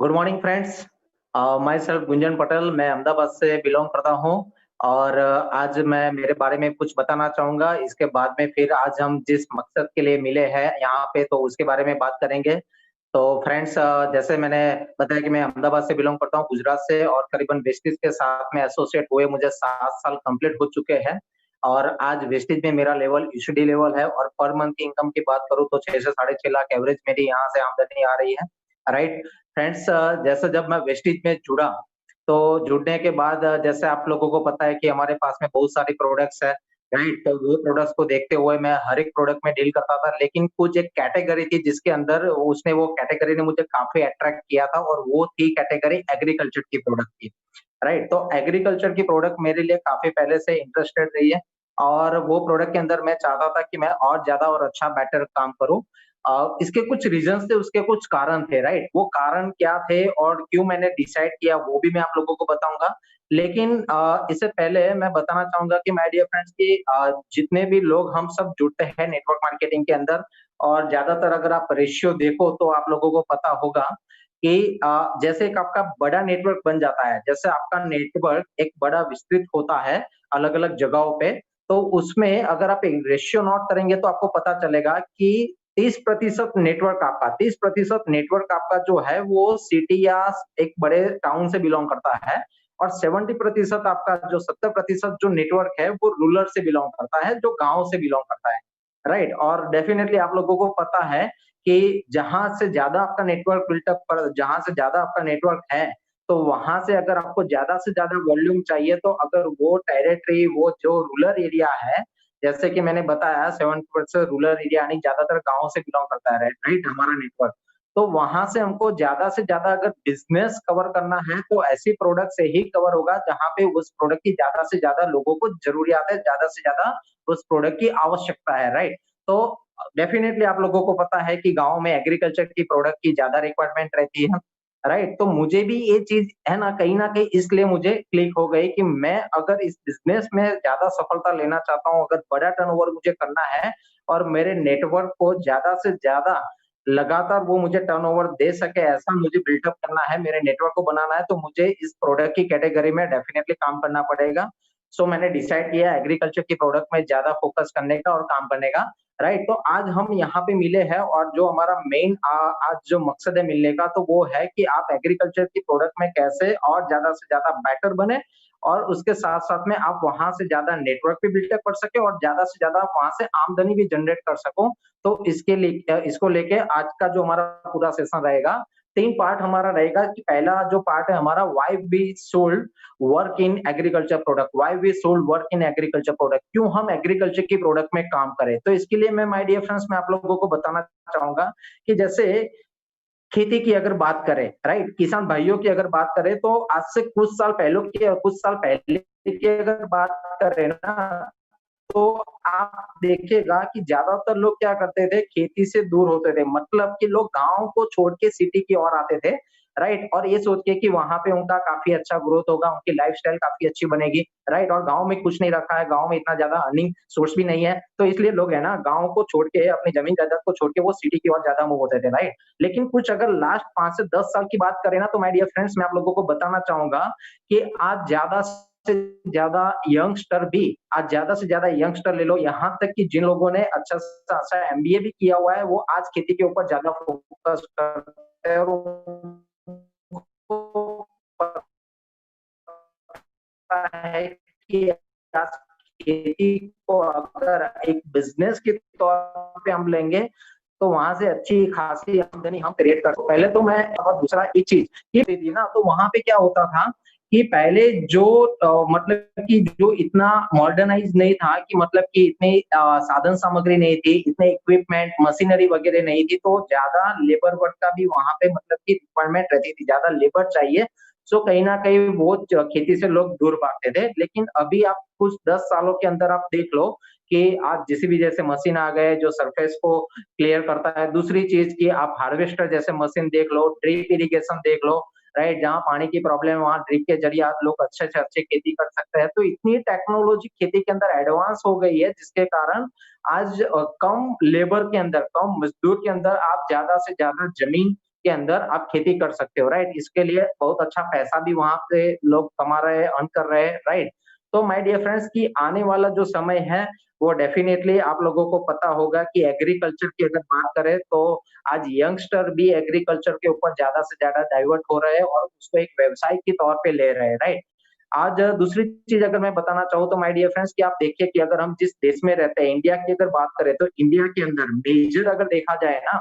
Good morning friends. My self Gunjan Patel, मैं अहमदाबाद से belong करता हूँ। और आज मैं मेरे बारे में कुछ बताना चाहूंगा। इसके बाद में फिर आज हम जिस मकसद के लिए मिले हैं यहाँ पे, तो उसके बारे में बात करेंगे। तो फ्रेंड्स, जैसे मैंने बताया कि मैं अहमदाबाद से बिलोंग करता हूँ, गुजरात से, और करीबन वेस्टिज के साथ में एसोसिएट हुए मुझे 7 साल कंप्लीट हो चुके हैं। और आज वेस्टिज में मेरा लेवल ईसीडी लेवल है, और पर मंथ की इनकम की बात करूँ तो 6 से 6.5 लाख एवरेज मेरी यहाँ से आमदनी आ रही है। राइट फ्रेंड्स, जैसे जब मैं वेस्टिज में जुड़ा, तो जुड़ने के बाद जैसे आप लोगों को पता है कि हमारे पास में बहुत सारे प्रोडक्ट्स है। राइट, तो वो प्रोडक्ट्स को देखते हुए मैं हर एक प्रोडक्ट में डील करता था, लेकिन कुछ एक कैटेगरी थी जिसके अंदर उसने वो कैटेगरी ने मुझे काफी अट्रैक्ट किया था, और वो थी कैटेगरी एग्रीकल्चर की प्रोडक्ट की। राइट, तो एग्रीकल्चर की प्रोडक्ट मेरे लिए काफी पहले से इंटरेस्टेड रही है। और वो प्रोडक्ट के अंदर मैं चाहता था कि मैं और ज्यादा और अच्छा बेटर काम करूं। इसके कुछ रीजंस थे, उसके कुछ कारण थे। राइट, वो कारण क्या थे और क्यों मैंने डिसाइड किया, वो भी मैं आप लोगों को बताऊंगा। लेकिन इससे पहले मैं बताना चाहूंगा कि माय डियर फ्रेंड्स कि जितने भी लोग हम सब जुड़ते हैं नेटवर्क मार्केटिंग के अंदर, और ज्यादातर अगर आप रेशियो देखो तो आप लोगों को पता होगा कि जैसे एक आपका बड़ा नेटवर्क बन जाता है, जैसे आपका नेटवर्क एक बड़ा विस्तृत होता है अलग अलग जगहों पे, तो उसमें अगर आप एक रेशियो नोट करेंगे तो आपको पता चलेगा कि 30% नेटवर्क आपका जो है वो सिटी या एक बड़े टाउन से बिलोंग करता है। और 70% आपका जो 70% जो नेटवर्क है वो रूरल से बिलोंग करता है, जो गांव से बिलोंग करता है। राइट, और डेफिनेटली आप लोगों को पता है कि जहां से ज्यादा आपका नेटवर्क है, तो वहां से अगर आपको ज्यादा से ज्यादा वॉल्यूम चाहिए, तो अगर वो टेरिटरी, वो जो रूरल एरिया है, जैसे कि मैंने बताया 70% रूरल एरिया यानी ज्यादातर गांव से बिलोंग करता है। राइट, हमारा नेटवर्क, तो वहां से हमको ज्यादा से ज्यादा अगर बिजनेस कवर करना है, तो ऐसी प्रोडक्ट से ही कवर होगा जहां पे उस प्रोडक्ट की ज्यादा से ज्यादा लोगों को जरूरियात है, ज्यादा से ज्यादा उस प्रोडक्ट की आवश्यकता है। राइट, तो डेफिनेटली आप लोगों को पता है कि गांव में एग्रीकल्चर की प्रोडक्ट की ज्यादा रिक्वायरमेंट रहती है। राइट, तो मुझे भी ये चीज है ना कहीं इसलिए मुझे क्लिक हो गई कि मैं अगर इस बिजनेस में ज्यादा सफलता लेना चाहता हूँ, अगर बड़ा टर्नओवर मुझे करना है, और मेरे नेटवर्क को ज्यादा से ज्यादा लगातार वो मुझे टर्नओवर दे सके, ऐसा मुझे बिल्टअप करना है, मेरे नेटवर्क को बनाना है, तो मुझे इस प्रोडक्ट की कैटेगरी में डेफिनेटली काम करना पड़ेगा। सो मैंने डिसाइड किया एग्रीकल्चर की प्रोडक्ट में ज्यादा फोकस करने का और काम करने का। राइट, तो आज हम यहाँ पे मिले हैं, और जो हमारा मेन आज जो मकसद है मिलने का, तो वो है कि आप एग्रीकल्चर की प्रोडक्ट में कैसे और ज्यादा से ज्यादा बेटर बने, और उसके साथ साथ में आप वहां से ज्यादा नेटवर्क भी बिल्डअप कर सके, और ज्यादा से ज्यादा वहां से आमदनी भी जनरेट कर सको। तो इसके लिए इसको लेके आज का जो हमारा पूरा सेशन रहेगा, 3 पार्ट हमारा रहेगा। कि पहला जो पार्ट है हमारा, why we should work in agriculture product, why we should work in agriculture product, क्यों हम एग्रीकल्चर की प्रोडक्ट में काम करें। तो इसके लिए मैं माय डियर फ्रेंड्स, मैं आप लोगों को बताना चाहूंगा कि जैसे खेती की अगर बात करें, राइट, किसान भाइयों की अगर बात करें, तो आज से कुछ साल पहले की अगर बात करें ना, तो आप देखिएगा कि ज्यादातर लोग क्या करते थे, खेती से दूर होते थे, मतलब कि लोग गांव को छोड़ के सिटी की ओर आते थे। राइट, और ये सोच के कि वहां पे उनका काफी अच्छा ग्रोथ होगा, उनकी लाइफस्टाइल काफी अच्छी बनेगी। राइट, और गांव में कुछ नहीं रखा है, गांव में इतना ज्यादा अर्निंग सोर्स भी नहीं है, तो इसलिए लोग है ना गांव को छोड़ के, अपनी जमीन जायदाद को छोड़ के वो सिटी की ओर ज्यादा मूव होते थे। राइट, लेकिन कुछ अगर लास्ट 5 से 10 साल की बात करें ना, तो माय डियर फ्रेंड्स, मैं आप लोगों को बताना चाहूंगा कि से ज्यादा ज्यादा से ज्यादा यंगस्टर ले लो, यहाँ तक कि जिन लोगों ने अच्छा से अच्छा एमबीए भी किया हुआ है, वो आज खेती के ऊपर ज्यादा फोकस करते हैं, और उनको पता है कि आज खेती को अगर एक बिजनेस के तौर पे हम लेंगे, तो वहां से अच्छी खासी आमदनी हम क्रिएट कर सकते। पहले तो मैं, और दूसरा एक चीज ये थी ना, तो वहां पे क्या होता था कि पहले जो मतलब कि जो इतना मॉडर्नाइज नहीं था, कि मतलब कि इतनी साधन सामग्री नहीं थी, इतने इक्विपमेंट मशीनरी वगैरह नहीं थी, तो ज्यादा लेबर वर्क का भी वहां पे मतलब की रिक्वायरमेंट रहती थी, ज्यादा लेबर चाहिए। सो कहीं ना कहीं वो खेती से लोग दूर भागते थे। लेकिन अभी आप कुछ 10 सालों के अंदर आप देख लो कि आज जेसीबी जैसे मशीन आ गए जो सरफेस को क्लियर करता है। दूसरी चीज की आप हार्वेस्टर जैसे मशीन देख लो, ड्रिप इरिगेशन देख लो। राइट, जहाँ पानी की प्रॉब्लम है वहां ड्रिप के जरिए आप लोग अच्छे से अच्छे खेती कर सकते हैं। तो इतनी टेक्नोलॉजी खेती के अंदर एडवांस हो गई है, जिसके कारण आज कम लेबर के अंदर, कम मजदूर के अंदर आप ज्यादा से ज्यादा जमीन के अंदर आप खेती कर सकते हो, राइट? इसके लिए बहुत अच्छा पैसा भी वहाँ पे लोग कमा रहे हैं, अर्न कर रहे हैं, राइट? तो माय डियर फ्रेंड्स कि आने वाला जो समय है, वो डेफिनिटली आप लोगों को पता होगा कि एग्रीकल्चर की अगर बात करें तो आज यंगस्टर भी एग्रीकल्चर के ऊपर ज़्यादा से ज़्यादा डाइवर्ट हो रहे हैं और उसको एक व्यवसाय के तौर पे ले रहे हैं, राइट? आज दूसरी चीज़ अगर मैं बताना चाहूँ तो माय डियर फ्रेंड्स कि आप देखिए कि अगर हम जिस देश में रहते हैं, इंडिया की अगर बात करें तो इंडिया के अंदर मेजर अगर देखा जाए ना,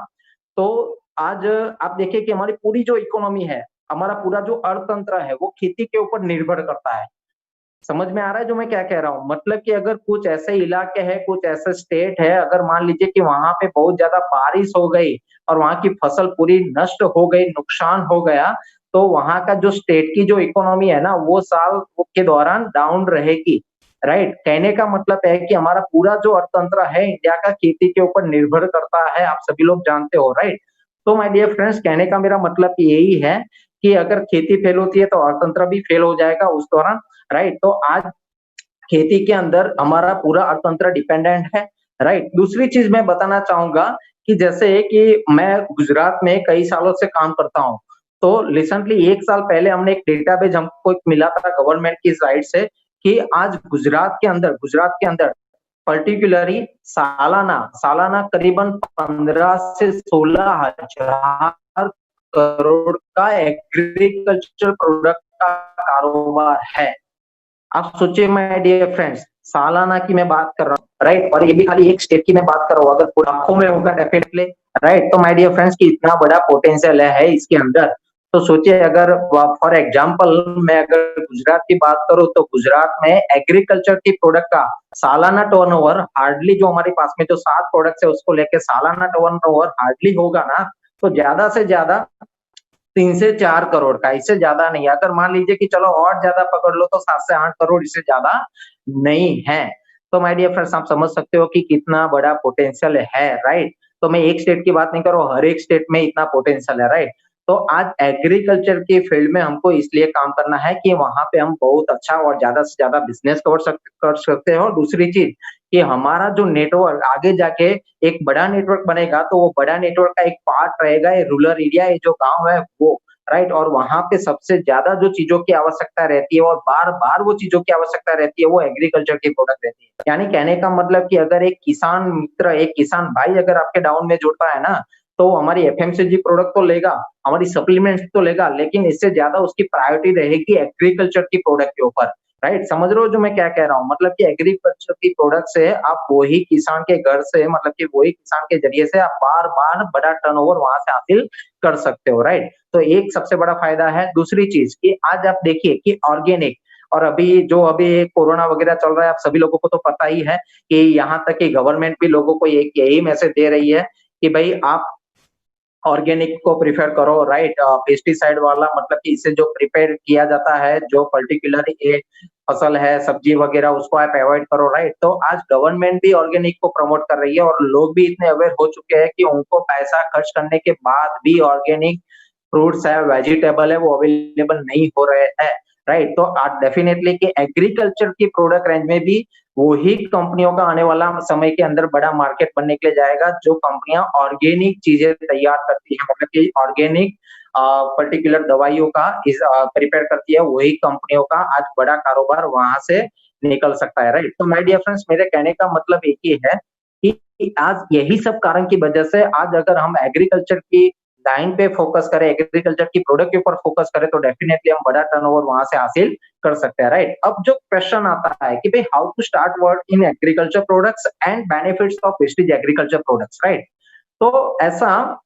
तो आज आप देखिए कि हमारी पूरी जो इकोनॉमी है, हमारा पूरा जो अर्थतंत्र है, वो खेती के ऊपर निर्भर करता है। समझ में आ रहा है जो मैं क्या कह रहा हूँ? मतलब कि अगर कुछ ऐसे इलाके हैं, कुछ ऐसे स्टेट है, अगर मान लीजिए कि वहाँ पे बहुत ज़्यादा बारिश हो गई और वहाँ की फसल पूरी नष्ट हो गई, नुकसान हो गया, तो वहाँ का जो स्टेट की जो इकोनॉमी है ना, वो साल के दौरान डाउन रहेगी, राइट? कहने का मतलब है कि हमारा पूरा जो अर्थतंत्र है, इंडिया का खेती के ऊपर निर्भर करता है, आप सभी लोग जानते हो, राइट? तो माय डियर फ्रेंड्स कहने का मेरा मतलब यही है कि अगर खेती फेल होती है, तो अर्थतंत्र भी फेल हो जाएगा उस दौरान, राइट? तो आज खेती के अंदर हमारा पूरा अर्थतंत्र डिपेंडेंट है, राइट? दूसरी चीज़ मैं बताना चाहूँगा कि जैसे कि मैं गुजरात में कई सालों से काम करता हूँ, तो रिसेंटली 1 साल पहले हमने एक डेटाबेस हमको एक मिला था गवर्नमेंट की साइड से कि आज गुजरात के अंदर पर्टिकुलरली सालाना सालाना करीबन 15 से 16 हज़ार करोड़ का एग्रीकल्चर प्रोडक्ट का कारोबार है। आप सोचिए माय डियर फ्रेंड्स, सालाना की मैं बात कर रहा हूँ, राइट? और ये भी खाली एक स्टेट की मैं बात कर रहा हूँ, अगर लाखों में होगा डेफिनेटली, राइट? तो माय डियर फ्रेंड्स कि इतना बड़ा पोटेंशियल है इसके अंदर। तो सोचिए अगर फॉर एग्जांपल मैं अगर गुजरात की बात करूँ तो गुजरात में एग्रीकल्चर की प्रोडक्ट का सालाना टर्नओवर हार्डली जो हमारे पास में जो 7 प्रोडक्ट्स है उसको लेके सालाना टर्नओवर हार्डली होगा ना, तो ज़्यादा से ज़्यादा 3 से 4 करोड़ का, इससे ज्यादा नहीं। अगर मान लीजिए कि चलो और ज्यादा पकड़ लो तो 7 से 8 करोड़, इससे ज्यादा नहीं है। तो माय डियर फ्रेंड्स आप समझ सकते हो कि कितना बड़ा पोटेंशियल है, राइट? तो मैं एक स्टेट की बात नहीं कर रहा हूँ, हर एक स्टेट में इतना पोटेंशियल है, राइट? तो आज एग्रीकल्चर के फील्ड में हमको इसलिए काम करना है कि वहां पे हम बहुत अच्छा और ज्यादा से ज्यादा बिजनेस कर सकते हैं। और दूसरी चीज कि हमारा जो नेटवर्क आगे जाके एक बड़ा नेटवर्क बनेगा, तो वो बड़ा नेटवर्क का एक पार्ट रहेगा ये रूरल एरिया, ये जो गाँव है वो, राइट? और वहाँ पे सबसे ज़्यादा जो चीज़ों की आवश्यकता रहती है और बार-बार वो चीज़ों की आवश्यकता रहती है, वो एग्रीकल्चर की प्रोडक्ट रहती है। यानी कहने का मतलब कि अगर एक किसान मित्र, एक किसान भाई अगर आपके डाउन में जुड़ता है ना, तो हमारी एफएमसीजी प्रोडक्ट तो लेगा, हमारी सप्लीमेंट्स तो लेगा, लेकिन इससे ज़्यादा उसकी प्रायोरिटी रहेगी एग्रीकल्चर की प्रोडक्ट के ऊपर। राइट? समझ रहे हो जो मैं क्या कह रहा हूँ? मतलब कि एग्रीकल्चर की प्रोडक्ट से आप वही किसान के घर से, मतलब कि वही किसान के ज़रिए से आप बार-बार बड़ा टर्नओवर वहाँ से हासिल कर सकते हो, राइट? तो एक सबसे बड़ा फ़ायदा है। दूसरी चीज़ कि आज आप देखिए कि ऑर्गेनिक और अभी कोरोना वगैरह चल रहा है, आप सभी लोगों को तो पता ही है कि यहाँ तक कि गवर्नमेंट भी लोगों को एक यही मैसेज दे रही है कि भई आप ऑर्गेनिक को प्रेफर करो, राइट? पेस्टिसाइड वाला मतलब कि इससे जो प्रिपेयर किया जाता है, जो पर्टिकुलर ये फसल है, सब्जी वगैरह उसको आप अवॉइड करो, राइट? तो आज गवर्नमेंट भी ऑर्गेनिक को प्रमोट कर रही है और लोग भी इतने अवेयर हो चुके हैं कि उनको पैसा खर्च करने के बाद भी ऑर्गेनिक फ्रूट्स है, वेजिटेबल है, वो अवेलेबल नहीं हो रहे हैं, राइट? तो डेफिनिटली कि एग्रीकल्चर की प्रोडक्ट रेंज में भी वही कंपनियों का आने वाला समय के अंदर बड़ा मार्केट बनने के लिए जाएगा, जो कंपनियां ऑर्गेनिक चीजें तैयार करती है, मतलब कि ऑर्गेनिक पर्टिकुलर दवाइयों का प्रिपेयर करती है, वही कंपनियों का आज बड़ा कारोबार वहां से निकल सकता है, राइट? तो माय डियर फ्रेंड्स मेरे कहने का मतलब एक ही है कि आज यही सब कारण की वजह से आज अगर हम एग्रीकल्चर की लाइन पे फोकस करें, एग्रीकल्चर की प्रोडक्ट के ऊपर फोकस करें, तो डेफिनेटली हम बड़ा टर्नओवर वहां से हासिल कर सकते हैं, राइट? अब जो क्वेश्चन आता है कि भाई how to start work in agriculture products and benefits of wastage agriculture products, right? तो ऐसा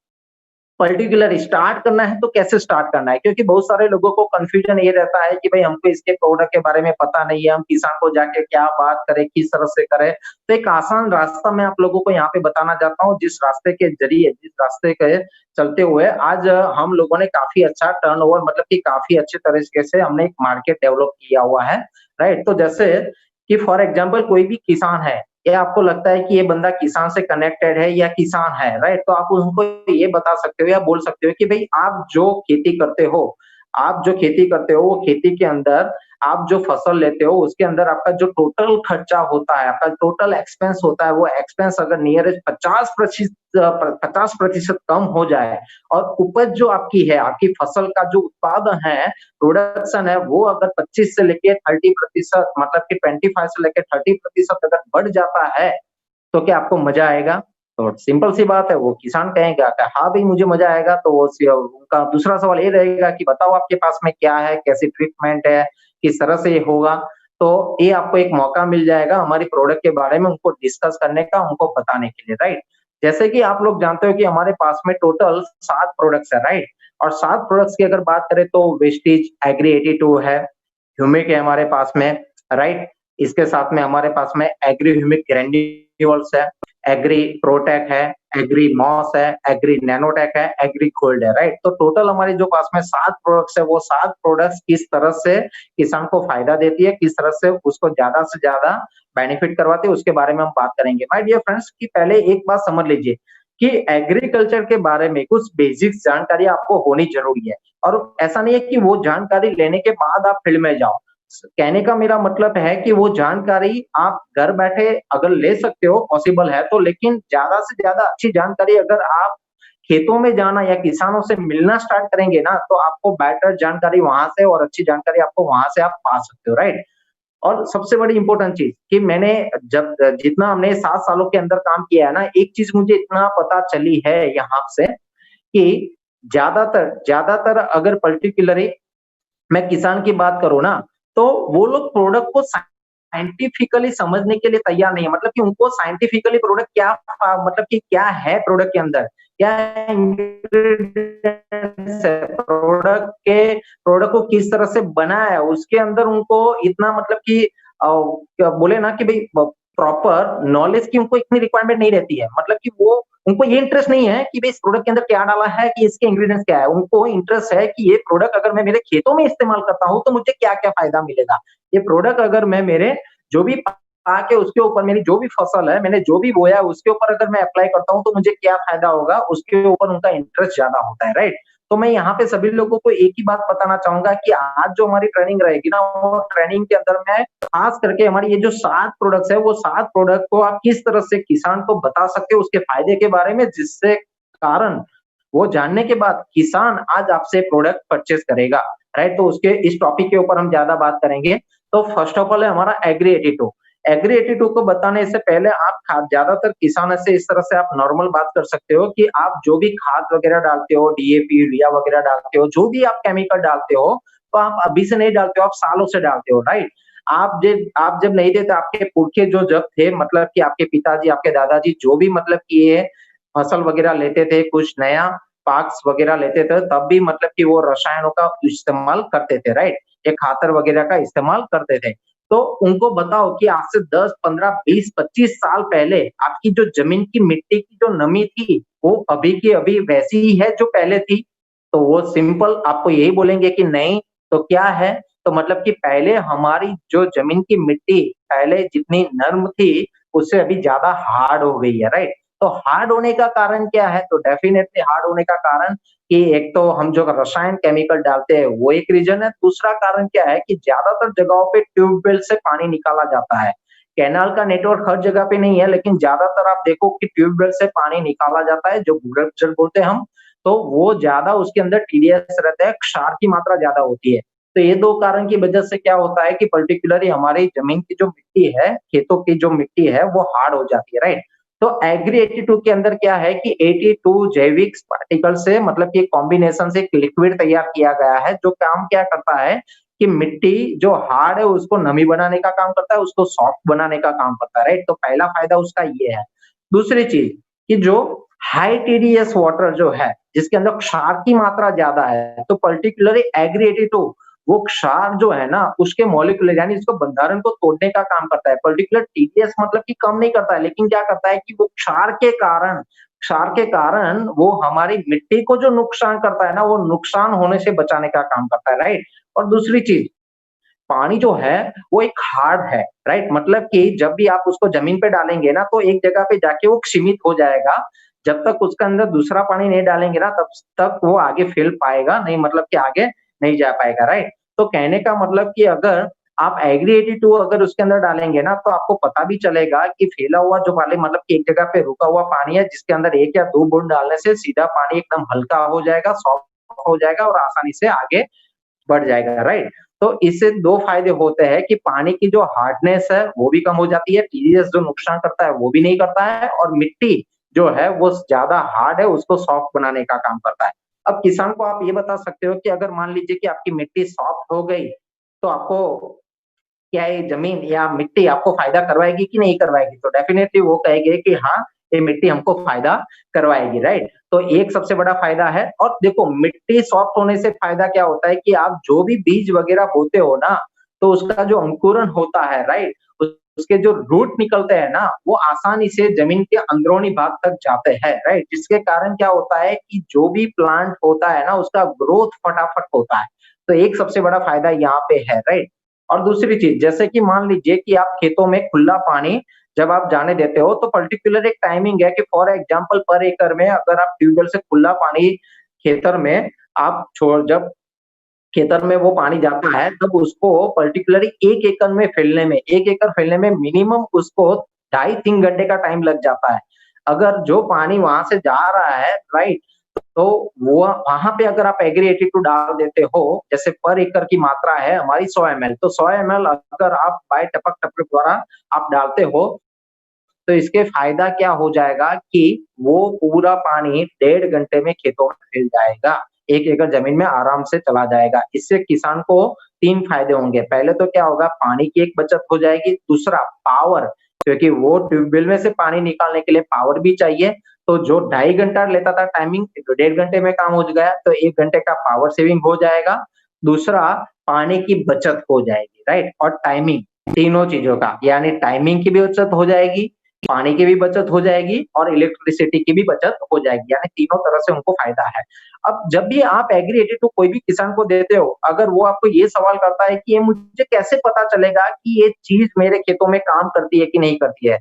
पर्टिकुलर स्टार्ट करना है तो कैसे स्टार्ट करना है? क्योंकि बहुत सारे लोगों को कंफ्यूजन ये रहता है कि भाई हमको इसके प्रोडक्ट के बारे में पता नहीं है, हम किसान को जाके क्या बात करें, किस तरह से करें? तो एक आसान रास्ता मैं आप लोगों को यहाँ पे बताना चाहता हूँ, जिस रास्ते के जरिए, जिस रास्ते के चलते हुए आज हम लोगों ने काफी अच्छा टर्नओवर, मतलब कि काफी अच्छे तरीके से हमने एक मार्केट डेवलप किया हुआ है, राइट? तो जैसे कि फॉर एग्जाम्पल कोई भी किसान है, या आपको लगता है कि ये बंदा किसान से कनेक्टेड है या किसान है, राइट? तो आप उनको ये बता सकते हो या बोल सकते हो कि भाई आप जो खेती करते हो, वो खेती के अंदर आप जो फसल लेते हो उसके अंदर आपका जो टोटल खर्चा होता है, आपका टोटल एक्सपेंस होता है, वो एक्सपेंस अगर नियरेस्ट 50% कम हो जाए और उपज जो आपकी है, आपकी फसल का जो उत्पादन है, प्रोडक्शन है, वो अगर 25 से लेके 30% मतलब कि 25 से लेके 30% अगर बढ़ जाता है, तो क्या आपको मजा आएगा? तो सिंपल सी बात है, वो किसान कहेगा कि हाँ भाई मुझे मजा आएगा, तो वो उनका दूसरा सवाल ये रहेगा कि बताओ आपके पास में क्या है, कैसी ट्रीटमेंट है, किस तरह से ये होगा। तो ये आपको एक मौका मिल जाएगा हमारी प्रोडक्ट के बारे में उनको डिस्कस करने का, उनको बताने के लिए, राइट? जैसे कि आप लोग जानते हो कि हमारे पास में टोटल 7 प्रोडक्ट्स है, राइट? और 7 प्रोडक्ट्स की अगर बात करें तो वेस्टीज एग्री 82 है, ह्यूमिक है हमारे पास में, राइट? इसके साथ में हमारे पास में एग्री ह्यूमिक ग्रैन्युअल्स है, एग्री प्रोटेक है, एग्री मॉस है, एग्री नैनोटेक है, एग्री गोल्ड है, राइट? तो टोटल हमारे जो पास में 7 प्रोडक्ट्स है, वो 7 प्रोडक्ट्स किस तरह से किसान को फायदा देती है, किस तरह से उसको ज्यादा से ज्यादा बेनिफिट करवाती है, उसके बारे में हम बात करेंगे। माय डियर फ्रेंड्स, कि पहले एक बात समझ लीजिए कि एग्रीकल्चर के बारे में कुछ बेसिक्स जानकारी आपको होनी जरूरी है, और ऐसा नहीं है कि वो जानकारी लेने के बाद आप फील्ड में जाओ। कहने का मेरा मतलब है कि वो जानकारी आप घर बैठे अगर ले सकते हो, पॉसिबल है तो, लेकिन ज्यादा से ज्यादा अच्छी जानकारी अगर आप खेतों में जाना या किसानों से मिलना स्टार्ट करेंगे ना, तो आपको बेटर जानकारी वहां से और अच्छी जानकारी आपको वहां से आप पा सकते हो, राइट? और सबसे बड़ी इंपॉर्टेंट चीज कि मैंने जब जितना हमने 7 सालों के अंदर काम किया है ना, एक चीज मुझे इतना पता चली है यहाँ से कि ज्यादातर ज्यादातर अगर पर्टिकुलरली मैं किसान की बात करूँ ना, तो वो लोग प्रोडक्ट को साइंटिफिकली समझने के लिए तैयार नहीं है। मतलब कि उनको साइंटिफिकली प्रोडक्ट क्या मतलब कि क्या है प्रोडक्ट के अंदर, क्या इंग्रेडिएंट्स है, प्रोडक्ट को किस तरह से बनाया है, उसके अंदर उनको इतना मतलब कि क्या बोले ना कि भाई प्रॉपर नॉलेज की उनको इतनी रिक्वायरमेंट नहीं रहती है। मतलब कि वो उनको ये इंटरेस्ट नहीं है कि भाई इस प्रोडक्ट के अंदर क्या डाला है, कि इसके इंग्रेडिएंट्स क्या है। उनको इंटरेस्ट है कि ये प्रोडक्ट अगर मैं मेरे खेतों में इस्तेमाल करता हूँ तो मुझे क्या-क्या फायदा मिलेगा। ये प्रोडक्ट अगर मैं मेरे जो भी आके उसके ऊपर मेरी जो भी फसल है, मैंने जो भी बोया है उसके ऊपर अगर मैं अप्लाई करता हूँ तो मुझे क्या फायदा होगा, उसके ऊपर उनका इंटरेस्ट ज्यादा होता है, राइट? तो मैं यहाँ पे सभी लोगों को एक ही बात बताना चाहूंगा कि आज जो हमारी ट्रेनिंग रहेगी ना, वो ट्रेनिंग के अंदर मैं खास करके हमारी ये जो 7 प्रोडक्ट्स है, वो 7 प्रोडक्ट को आप किस तरह से किसान को बता सकते हो उसके फायदे के बारे में, जिससे कारण वो जानने के बाद किसान आज आपसे प्रोडक्ट परचेज करेगा, राइट? तो उसके इस टॉपिक के ऊपर हम ज्यादा बात करेंगे। तो फर्स्ट ऑफ ऑल है हमारा एग्री 82। एग्री 82 को बताने से पहले आप खाद ज्यादातर किसानों से इस तरह से आप नॉर्मल बात कर सकते हो कि आप जो भी खाद वगैरह डालते हो, डीएपी, यूरिया वगैरह डालते हो, जो भी आप केमिकल डालते हो, तो आप अभी से नहीं डालते हो, आप सालों से डालते हो, राइट? आप जब नहीं थे तो आपके पुरखे जो जब थे, मतलब कि आपके पिताजी, आपके दादाजी जो भी मतलब कि ये फसल वगैरह लेते थे, कुछ नया पार्ट्स वगैरह लेते थे, तब भी मतलब कि वो रसायनों का इस्तेमाल करते थे, राइट? ये खातर वगैरह का इस्तेमाल करते थे। तो उनको बताओ कि आज से 10, 15, 20, 25 साल पहले आपकी जो जमीन की मिट्टी की जो नमी थी, वो अभी की अभी वैसी ही है जो पहले थी? तो वो सिंपल आपको यही बोलेंगे कि नहीं, तो क्या है? तो मतलब कि पहले हमारी जो जमीन की मिट्टी पहले जितनी नर्म थी, उससे अभी ज्यादा हार्ड हो गई है, राइट? तो हार्ड होने का कारण क्या है? तो डेफिनेटली हार्ड होने का कारण कि एक तो हम जो रसायन केमिकल डालते हैं वो एक रीजन है। दूसरा कारण क्या है कि ज्यादातर जगहों पे ट्यूबवेल से पानी निकाला जाता है। कैनाल का नेटवर्क हर जगह पे नहीं है, लेकिन ज्यादातर आप देखो कि ट्यूबवेल से पानी निकाला जाता है, जो भूगर्भ जल बोलते हैं हम। तो वो ज्यादा उसके अंदर टीडीएस रहता है, क्षार की मात्रा ज्यादा होती है। तो ये 2 कारण की वजह से क्या होता है कि पर्टिकुलरली हमारी जमीन की जो मिट्टी है, खेतों की जो मिट्टी है, वो हार्ड हो जाती है, राइट? तो एग्री 82 के अंदर क्या है कि 82 जैविक पार्टिकल से मतलब कि कॉम्बिनेशन से एक लिक्विड तैयार किया गया है, जो काम क्या करता है कि मिट्टी जो हार्ड है उसको नमी बनाने का काम करता है, उसको सॉफ्ट बनाने का काम करता है, राइट? तो पहला फायदा उसका ये है। दूसरी चीज कि जो हाई टीडीएस वाटर जो है, जिसके अंदर क्षार की मात्रा ज्यादा है, तो पर्टिकुलरली एग्री 82 वो क्षार जो है ना, उसके मॉलिक्यूलर यानी इसको बंधारण को तोड़ने का काम करता है। पर्टिकुलर टीडीएस मतलब कि कम नहीं करता है, लेकिन क्या करता है कि वो क्षार के कारण वो हमारी मिट्टी को जो नुकसान करता है ना, वो नुकसान होने से बचाने का काम करता है, राइट? और दूसरी चीज, पानी जो है वो एक हार्ड है, राइट? मतलब कि जब भी आप उसको जमीन पे डालेंगे ना, तो एक जगह पे जाके वो सीमित हो जाएगा। जब तक उसके अंदर दूसरा पानी नहीं डालेंगे ना, तब तक वो आगे फैल पाएगा नहीं, मतलब कि आगे नहीं जा पाएगा, राइट? तो कहने का मतलब कि अगर आप एग्री 82 अगर उसके अंदर डालेंगे ना, तो आपको पता भी चलेगा कि फैला हुआ जो पानी मतलब कि एक जगह पे रुका हुआ पानी है, जिसके अंदर 1 या 2 बूंद डालने से सीधा पानी एकदम हल्का हो जाएगा, सॉफ्ट हो जाएगा और आसानी से आगे बढ़ जाएगा, राइट? तो इससे 2 फ़ायदे होते हैं कि पानी की जो हार्डनेस है, वो भी कम हो जाती है, टीडीएस जो नुकसान करता है, वो भी नहीं करता है और मिट्टी जो है, वो ज़्यादा हार्ड है, उसको सॉफ्ट बनाने का काम करता है। अब किसान को आप ये बता सकते हो कि अगर मान लीजिए कि आपकी मिट्टी सॉफ्ट हो गई, तो आपको क्या ये ज़मीन या मिट्टी आपको फ़ायदा करवाएगी कि नहीं करवाएगी? तो डेफ़िनेटली वो कहेंगे कि हाँ, ये मिट्टी हमको फ़ायदा करवाएगी, राइट? तो एक सबसे बड़ा फ़ायदा है और देखो मिट्टी सॉफ्ट होने से फ़ायदा क्या होता है कि आप जो भी बीज वग़ैरह बोते हो ना, तो उसका जो अंकुरण होता है, राइट? उसके जो रूट निकलते हैं ना, वो आसानी से ज़मीन के अंदरूनी भाग तक जाते हैं, राइट? जिसके कारण क्या होता है कि जो भी प्लांट होता है ना, उसका ग्रोथ फटाफट होता है। तो एक सबसे बड़ा फ़ायदा यहाँ पे है, राइट? और दूसरी चीज़ जैसे कि मान लीजिए कि आप खेतों में खुला पानी जब आप जाने देते हो तो पर्टिकुलर एक टाइमिंग है कि फॉर एग्ज़ाम्पल पर एकड़ में अगर आप ट्यूबवेल से खुला पानी खेतर में आप छोड़ जब खेतर में वो पानी जाता है तब उसको पर्टिकुलरली 1 एकड़ में फैलने में 1 एकड़ फैलने में मिनिमम उसको ढाई 3 घंटे का टाइम लग जाता है। अगर जो पानी वहाँ से जा रहा है, राइट? तो वो वहाँ पे अगर आप एग्री 82 डाल देते हो, जैसे पर एकड़ की मात्रा है हमारी 100 एमएल, तो 100 एमएल अगर आप बाय टपक-टपक द्वारा आप डालते हो, तो इसके फ़ायदा क्या हो जाएगा कि वो पूरा पानी डेढ़ घंटे में खेतों में फैल जाएगा। 1 एकड़ ज़मीन में आराम से चला जाएगा। इससे किसान को 3 फ़ायदे होंगे। पहले तो क्या होगा पानी की एक बचत हो जाएगी, दूसरा पावर क्योंकि वो ट्यूबवेल में से पानी निकालने के लिए पावर भी चाहिए, तो जो ढाई घंटा लेता था टाइमिंग, तो डेढ़ घंटे में काम हो गया, तो 1 घंटे का पावर सेविंग हो जाएगा। दूसरा पानी की बचत हो जाएगी, राइट? और टाइमिंग, तीनों चीज़ों का, यानी टाइमिंग की भी बचत हो जाएगी, पानी की भी बचत हो जाएगी और इलेक्ट्रिसिटी की भी बचत हो जाएगी, यानी तीनों तरह से उनको फ़ायदा है। अब जब भी आप एग्री 82 कोई भी किसान को देते हो, अगर वो आपको ये सवाल करता है कि ये मुझे कैसे पता चलेगा कि ये चीज़ मेरे खेतों में काम करती है कि नहीं करती है?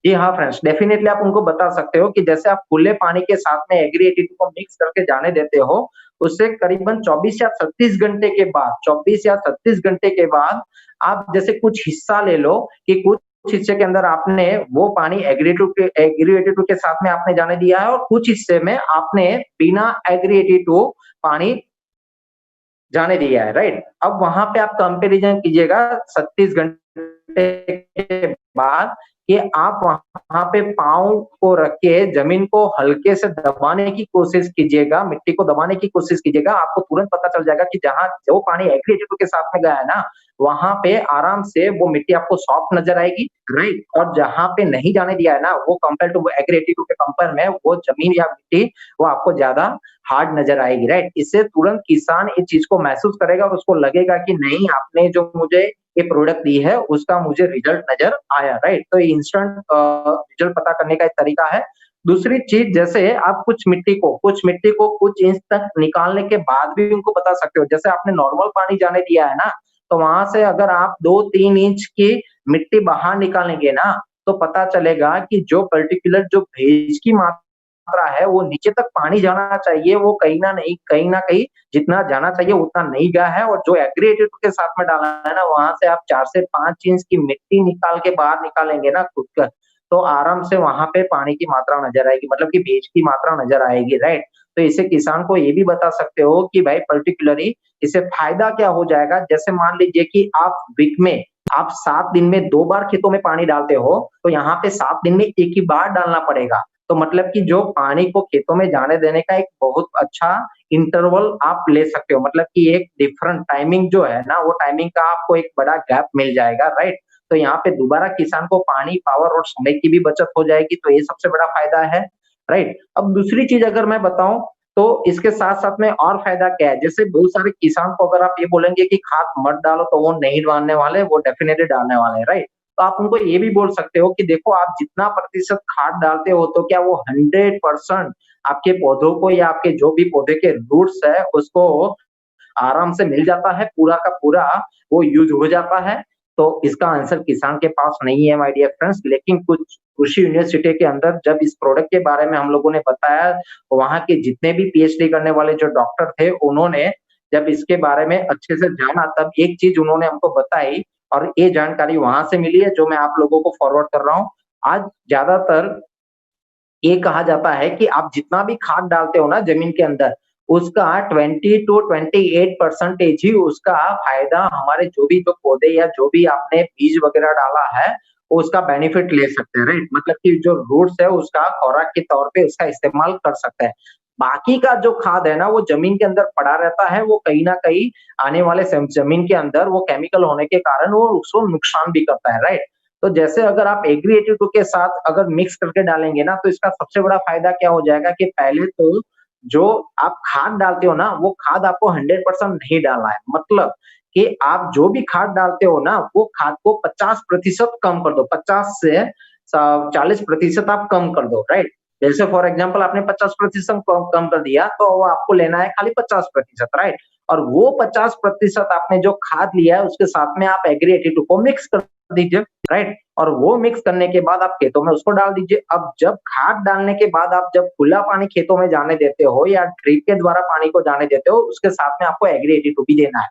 जी हाँ फ्रेंड्स, डेफ़िनेटली आप उनको बता सकते हो कि जैसे आप खुले पानी के साथ में एग्री 82 को मिक्स करके जाने देते हो, उससे करीबन 24 या 36 घंटे के बाद 24 या 36 घंटे के बाद आप जैसे कुछ हिस्सा ले लो कि कुछ हिस्से के अंदर आपने वो पानी एग्री 82 के साथ में आपने जाने दिया है और कुछ हिस्से में आपने बिना एग्री 82 पानी जाने दिया है, राइट? अब वहाँ पे आप कंपैरिज़न कीजिएगा 36 घंटे के बाद कि आप वहाँ पे पाँव को रख के ज़मीन को हल्के से दबाने की कोशिश कीजिएगा, मिट्टी को दबाने की कोशिश कीजिएगा, आपको तुरंत पता चल जाएगा कि जहाँ जो पानी एग्री 82 के साथ में गया है ना, वहाँ पे आराम से वो मिट्टी आपको सॉफ्ट नज़र आएगी, राइट? और जहाँ पे नहीं जाने दिया है ना, वो कंपेयर टू एग्री 82 के कंपेयर में वो ज़मीन या मिट्टी वो आपको ज़्यादा हार्ड नज़र आएगी, राइट? इससे तुरंत किसान इस चीज़ को महसूस करेगा और उसको लगेगा कि नहीं आपने जो मुझे ये प्रोडक्ट दी है, उसका मुझे रिज़ल्ट नज़र आया, राइट? तो ये इंस्टेंट रिज़ल्ट पता करने का एक तरीका है। दूसरी चीज़ जैसे आप कुछ मिट्टी को कुछ इंच तक निकालने के बाद भी उनको बता सकते हो। जैसे आपने नॉर्मल पानी जाने दिया है ना, तो वहाँ से अगर आप 2-3 इंच की मिट्टी बाहर निकालेंगे ना, तो पता चलेगा कि जो पर्टिकुलर जो भेज की मात्रा है, वो नीचे तक पानी जाना चाहिए, वो कहीं न कहीं जितना जाना चाहिए उतना नहीं गया है और जो एग्री 82 के साथ में डाला है ना, वहाँ से आप 4 से 5 इंच की मिट्टी निकाल के बाहर निकालेंगे ना खुदकर, तो आराम से वहाँ पे पानी की मात्रा नज़र आएगी, मतलब कि बीज की मात्रा नज़र आएगी, राइट? तो इससे किसान को ये भी बता सकते हो कि भाई पर्टिकुलरली इससे फ़ायदा क्या हो जाएगा, जैसे मान लीजिए कि आप वीक में आप 7 दिन में 2 बार खेतों में पानी डालते हो, तो यहाँ पे 7 दिन में 1 ही बार डालना पड़ेगा। तो मतलब कि जो पानी को खेतों में जाने देने का एक बहुत अच्छा इंटरवल आप ले सकते हो। मतलब कि एक डिफरेंट टाइमिंग जो है ना, वो टाइमिंग का आपको एक बड़ा गैप मिल जाएगा, राइट? तो यहाँ पे दोबारा किसान को पानी, पावर और समय की भी बचत हो जाएगी, तो ये सबसे बड़ा फ़ायदा है, राइट? अब दूसरी चीज़ अगर मैं बताऊँ, तो इसके साथ-साथ में और फ़ायदा क्या है? जैसे बहुत सारे किसान को अगर आप ये बोलेंगे कि खाद मत डालो, तो वो नहीं डालने वाले, वो डेफ़िनेटली डालने वाले हैं, राइट? तो आप उनको ये भी बोल सकते हो कि देखो आप जितना प्रतिशत खाद डालते हो तो क्या वो 100% आपके पौधों को या आपके जो भी पौधे के रूट्स है उसको आराम से मिल जाता है, पूरा का पूरा वो यूज़ हो जाता है। तो इसका आंसर किसान के पास नहीं है माय डियर फ्रेंड्स, लेकिन कुछ कृषि यूनिवर्सिटी के अंदर जब इस प्रोडक्ट के बारे में हम लोगों ने बताया, वहाँ के जितने भी पीएचडी करने वाले जो डॉक्टर थे, उन्होंने जब इसके बारे में अच्छे से जाना तब एक चीज़ उन्होंने हमको बताई और ये जानकारी वहाँ से मिली है जो मैं आप लोगों को फॉरवर्ड कर रहा हूँ। आज ज़्यादातर ये कहा जाता है कि आप जितना भी खाद डालते हो ना ज़मीन के अंदर, उसका 20 टू 28% ही उसका फ़ायदा हमारे जो पौधे या जो भी आपने बीज वग़ैरह डाला है, वो उसका बेनिफिट ले सकते हैं, राइट? मतलब कि जो रूट्स है उसका खुराक के तौर पे उसका इस्तेमाल कर सकते हैं। बाकी का जो खाद है ना, वो ज़मीन के अंदर पड़ा रहता है, वो कहीं न कहीं आने वाले ज़मीन के अंदर वो केमिकल होने के कारण वो उसको नुकसान भी करता है, राइट? तो जैसे अगर आप एग्री 82 के साथ अगर मिक्स करके डालेंगे ना, तो इसका सबसे बड़ा फ़ायदा क्या हो जाएगा कि पहले तो जो आप खाद डालते हो ना, वो खाद आपको 100% नहीं डालना है। मतलब कि आप जो भी खाद डालते हो ना, वो खाद को 50% कम कर दो। 50 से 40% आप कम कर दो, राइट? जैसे फॉर एग्ज़ाम्पल आपने 50% कम कर दिया, तो वो आपको लेना है खाली 50%, राइट? और वो 50% आपने जो खाद लिया है, उसके साथ में आप एग्री 82 को मिक्स कर दीजिए, राइट? और वो मिक्स करने के बाद आप खेतों में उसको डाल दीजिए। अब जब खाद डालने के बाद आप जब खुला पानी खेतों में जाने देते हो या ड्रिप के द्वारा पानी को जाने देते हो, उसके साथ में आपको एग्री 82 भी देना है।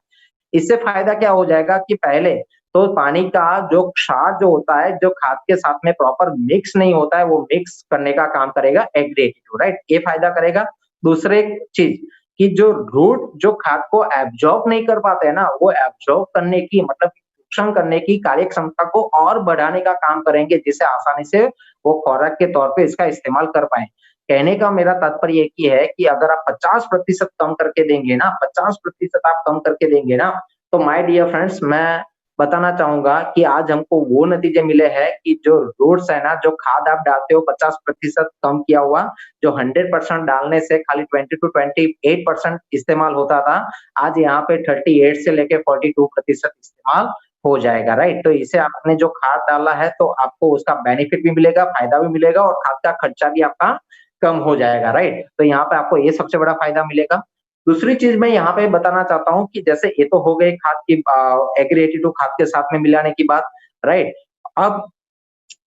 इससे फायदा क्या हो जाएगा कि पहले तो पानी का जो क्षार जो होता है, जो खाद के साथ में प्रॉपर मिक्स नहीं होता है, वो मिक्स करने का काम करेगा एग्री 82, राइट? ये फायदा करेगा। दूसरे चीज़ कि जो रूट जो खाद को एब्ज़ॉर्ब नहीं कर पाते हैं ना, वो एब्ज़ॉर्ब करने की मतलब शोषण करने की कार्य क्षमता को और बढ़ाने का काम करेंगे, जिससे आसानी से वो खुराक के तौर पे इसका इस्तेमाल कर पाएँ। कहने का मेरा तात्पर्य एक ही है कि अगर आप 50% कम करके देंगे ना, 50% आप कम करके देंगे ना, तो माय डियर फ्रेंड्स मैं बताना चाहूँगा कि आज हमको वो नतीजे मिले हैं कि जो रूट्स है ना, जो खाद आप डालते हो 50% कम किया हुआ, जो 100% डालने से खाली 20 टू 28% इस्तेमाल होता था, आज यहाँ पे 38 से लेके 42% इस्तेमाल हो जाएगा, राइट? तो इसे आपने जो खाद डाला है, तो आपको उसका बेनिफिट भी मिलेगा, फ़ायदा भी मिलेगा और खाद का खर्चा भी आपका कम हो जाएगा, राइट? तो यहाँ पे आपको ये सबसे बड़ा फ़ायदा मिलेगा। दूसरी चीज़ मैं यहाँ पे बताना चाहता हूँ कि जैसे ये तो हो गई खाद की एग्री 82 खाद के साथ में मिलाने की बात, राइट? अब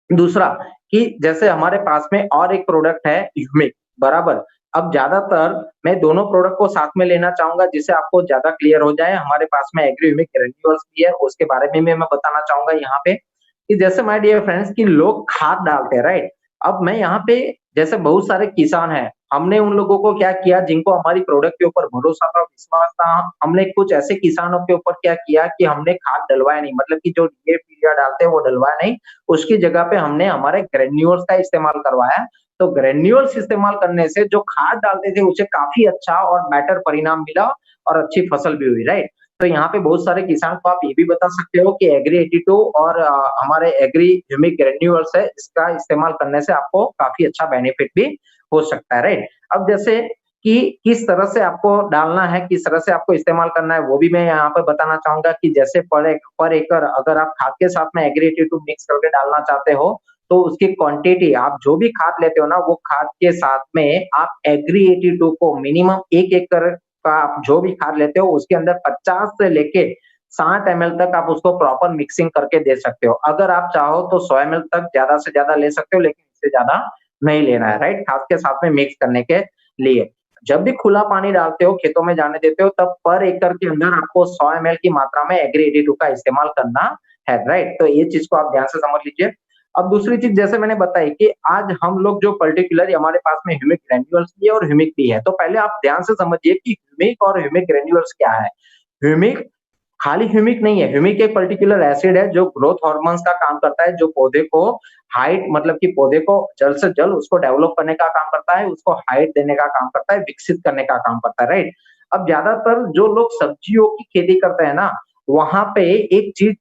दूसरा कि जैसे हमारे पास में और एक प्रोडक्ट है ह्यूमिक, बराबर? अब ज़्यादातर मैं दोनों प्रोडक्ट को साथ में लेना चाहूँगा जिससे आपको ज़्यादा क्लियर हो जाए। हमारे पास में एग्री ह्यूमिक ग्रैन्युअल्स भी है, उसके बारे में भी मैं बताना चाहूँगा यहाँ पे, कि जैसे माय डियर फ्रेंड्स कि लोग खाद डालते हैं, राइट? अब मैं यहाँ पे जैसे बहुत सारे किसान हैं, हमने उन लोगों को क्या किया जिनको हमारी प्रोडक्ट के ऊपर भरोसा था, विश्वास था, हमने कुछ ऐसे किसानों के ऊपर क्या किया कि हमने खाद डलवाया नहीं, मतलब कि जो डीएपी यूरिया डालते हैं वो डलवाया नहीं, उसकी जगह पे हमने हमारे ग्रैन्युअल्स का इस्तेमाल करवाया। तो ग्रैन्युअल्स इस्तेमाल करने से जो खाद डालते थे उसे काफ़ी अच्छा और बेटर परिणाम मिला और अच्छी फसल भी हुई, राइट? तो यहाँ पे बहुत सारे किसान को आप ये भी बता सकते हो कि एग्री 82 और हमारे एग्री ह्यूमिक ग्रैन्युअल्स है, इसका इस्तेमाल करने से आपको काफ़ी अच्छा बेनिफिट भी हो सकता है, राइट? अब जैसे कि किस तरह से आपको डालना है, किस तरह से आपको इस्तेमाल करना है, वो भी मैं यहाँ पे बताना चाहूँगा कि जैसे पर एकड़ अगर आप खाद के साथ में एग्री 82 मिक्स करके डालना चाहते हो, तो उसकी क्वांटिटी आप जो भी खाद लेते हो ना, वो खाद के साथ में आप एग्री 82 को मिनिमम 1 एकड़ का आप जो भी खाद लेते हो, उसके अंदर 50 से लेके 60 एमएल तक आप उसको प्रॉपर मिक्सिंग करके दे सकते हो। अगर आप चाहो तो 100 एमएल तक ज़्यादा से ज़्यादा ले सकते हो, लेकिन इससे ज़्यादा नहीं लेना है, राइट? खाद के साथ में मिक्स करने के लिए। जब भी खुला पानी डालते हो, खेतों में जाने देते हो, तब पर एकड़ के अंदर आपको 100 एमएल की मात्रा में एग्री 82 का इस्तेमाल करना है, राइट? तो ये चीज़ को आप ध्यान से समझ लीजिए। अब दूसरी चीज़ जैसे मैंने बताई कि आज हम लोग जो पर्टिकुलर हमारे पास में ह्यूमिक ग्रैन्युअल्स भी है और ह्यूमिक भी है। तो पहले आप ध्यान से समझिए कि ह्यूमिक और ह्यूमिक ग्रैन्युअल्स क्या है? ह्यूमिक खाली ह्यूमिक नहीं है, ह्यूमिक एक पर्टिकुलर एसिड है जो ग्रोथ हार्मोन्स का काम करता है, जो पौधे को हाइट मतलब कि पौधे को जल्द से जल्द उसको डेवलप करने का काम करता है, उसको हाइट देने का काम करता है, विकसित करने का काम करता है, राइट? अब ज़्यादातर जो लोग सब्जियों की खेती करते हैं ना, वहाँ पे एक चीज़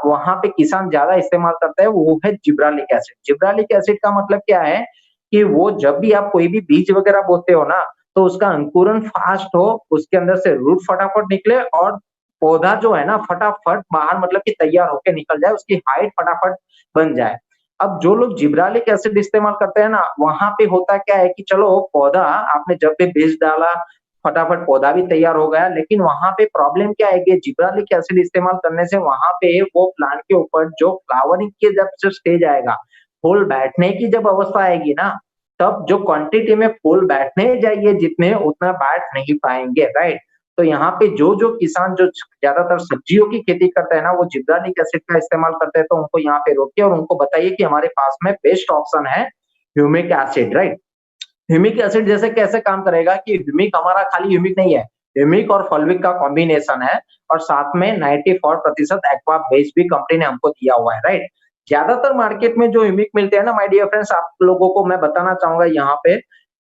वहाँ पे किसान ज़्यादा इस्तेमाल करते हैं, वो है जिब्रालिक एसिड। जिब्रालिक एसिड का मतलब क्या है कि वो जब भी आप कोई भी बीज वगैरह बोते हो ना, तो उसका अंकुरण फास्ट हो, उसके अंदर से रूट फटाफट निकले और पौधा जो है ना फटाफट बाहर मतलब कि तैयार होके निकल जाए, उसकी हाइट फटाफट बन जाए। अब जो लोग जिब्रालिक एसिड इस्तेमाल करते हैं ना, वहाँ पे होता क्या है कि चलो पौधा आपने जब भी बीज डाला, फटाफट पौधा भी तैयार हो गया, लेकिन वहाँ पे प्रॉब्लम क्या है कि जिब्रालिक एसिड इस्तेमाल करने से वहाँ पे वो प्लांट के ऊपर जो फ्लावरिंग के जब से स्टेज आएगा, फूल बैठने की जब अवस्था आएगी ना, तब जो क्वांटिटी में फूल बैठने चाहिए जितने, उतना बैठ नहीं पाएँगे, राइट? तो यहाँ पे जो किसान जो ज्यादातर सब्जियों की खेती करते हैं ना, वो जिब्रानिक एसिड का इस्तेमाल करते हैं, तो उनको यहाँ पे रोकिए और उनको बताइए कि हमारे पास में बेस्ट ऑप्शन है humic acid, right? Humic acid जैसे कैसे काम करेगा कि ह्यूमिक हमारा खाली ह्यूमिक नहीं है, ह्यूमिक और फॉल्विक का कॉम्बिनेशन है और साथ में 94% एक्वा बेस भी कंपनी ने हमको दिया हुआ है, राइट? ज्यादातर मार्केट में जो ह्यूमिक मिलते हैं ना माय डियर फ्रेंड्स, आप लोगों को मैं बताना चाहूंगा यहाँ पे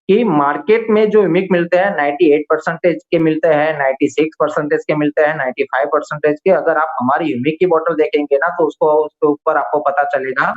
कि मार्केट में जो ह्यूमिक मिलते हैं 98% के मिलते हैं, 96% के मिलते हैं, 95% के। अगर आप हमारी ह्यूमिक की बोतल देखेंगे ना तो उसको उसके ऊपर आपको पता चलेगा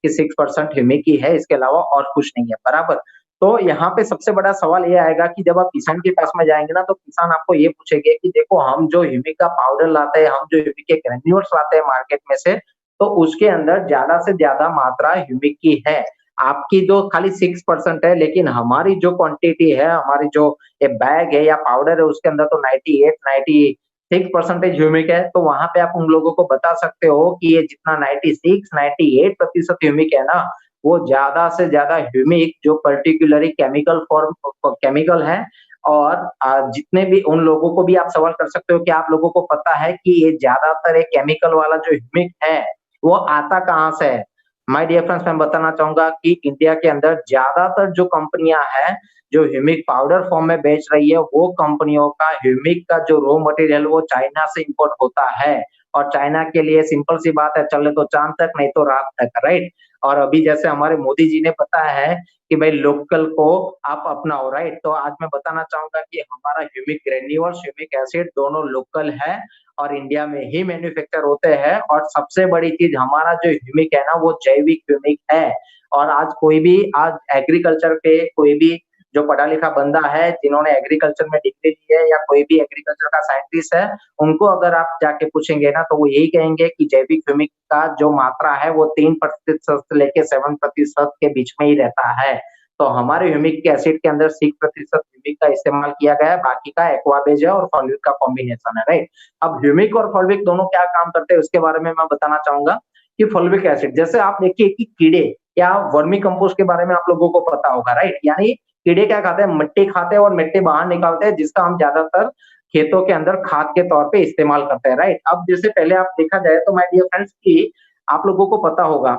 कि 6% ह्यूमिक ही है, इसके अलावा और कुछ नहीं है, बराबर? तो यहाँ पे सबसे बड़ा सवाल ये आएगा कि जब आप किसान के पास में जाएंगे ना तो किसान आपको ये पूछेंगे कि देखो हम जो ह्यूमिक का पाउडर लाते हैं, हम जो ह्यूमिक के ग्रेन्यूल्स लाते हैं मार्केट में से, तो उसके अंदर ज्यादा से ज्यादा मात्रा ह्यूमिक की है। आपकी जो खाली 6% है, लेकिन हमारी जो क्वांटिटी है, हमारी जो ये बैग है या पाउडर है, उसके अंदर तो 98-96% ह्यूमिक है। तो वहां पे आप उन लोगों को बता सकते हो कि ये जितना 96-98% ह्यूमिक है ना, वो ज्यादा से ज्यादा ह्यूमिक जो पर्टिकुलरली केमिकल फॉर्म केमिकल है। और जितने भी उन लोगों को भी आप सवाल कर सकते हो कि आप लोगों को पता है कि ये ज्यादातर एक केमिकल वाला जो ह्यूमिक है वो आता कहाँ से है? माय डियर फ्रेंड्स, मैं बताना चाहूंगा कि इंडिया के अंदर ज्यादातर जो कंपनियां हैं जो ह्यूमिक पाउडर फॉर्म में बेच रही है, वो कंपनियों का ह्यूमिक का जो रॉ मटेरियल वो चाइना से इंपोर्ट होता है। और चाइना के लिए सिंपल सी बात है, चले तो चांद तक नहीं तो रात तक, राइट? और अभी जैसे हमारे मोदी जी ने बताया है कि भाई लोकल को आप अपनाओ, राइट? तो आज मैं बताना चाहूंगा कि हमारा ह्यूमिक ग्रेन्यूल्स, ह्यूमिक एसिड दोनों लोकल है और इंडिया में ही मैन्युफैक्चर होते हैं। और सबसे बड़ी चीज, हमारा जो ह्यूमिक है ना वो जैविक ह्यूमिक है। और आज कोई भी आज एग्रीकल्चर पे कोई भी जो पढ़ा लिखा बंदा है, जिन्होंने एग्रीकल्चर में डिग्री ली है या कोई भी एग्रीकल्चर का साइंटिस्ट है, उनको अगर आप जाके पूछेंगे ना तो वो यही कहेंगे कि जैविक ह्यूमिक का जो मात्रा है वो 3% से लेके 7% के बीच में ही रहता है। तो हमारे ह्यूमिक के एसिड के अंदर 6% ह्यूमिक का इस्तेमाल किया गया है, बाकी का एक्वाबेज है और फॉल्विक का कॉम्बिनेशन है, राइट? अब ह्यूमिक और फॉल्विक दोनों क्या काम करते हैं उसके बारे में मैं बताना चाहूंगा कि फॉल्विक एसिड जैसे आप देखिए कि कीड़े या वर्मी कंपोस्ट के बारे में आप लोगों को पता होगा, राइट? यानी कीड़े क्या खाते हैं? मिट्टी खाते हैं और मिट्टी बाहर निकालते हैं, जिसका हम ज्यादातर खेतों के अंदर खाद के तौर पे इस्तेमाल करते हैं, राइट? अब जैसे पहले आप देखा जाए तो माय डियर फ्रेंड्स की आप लोगों को पता होगा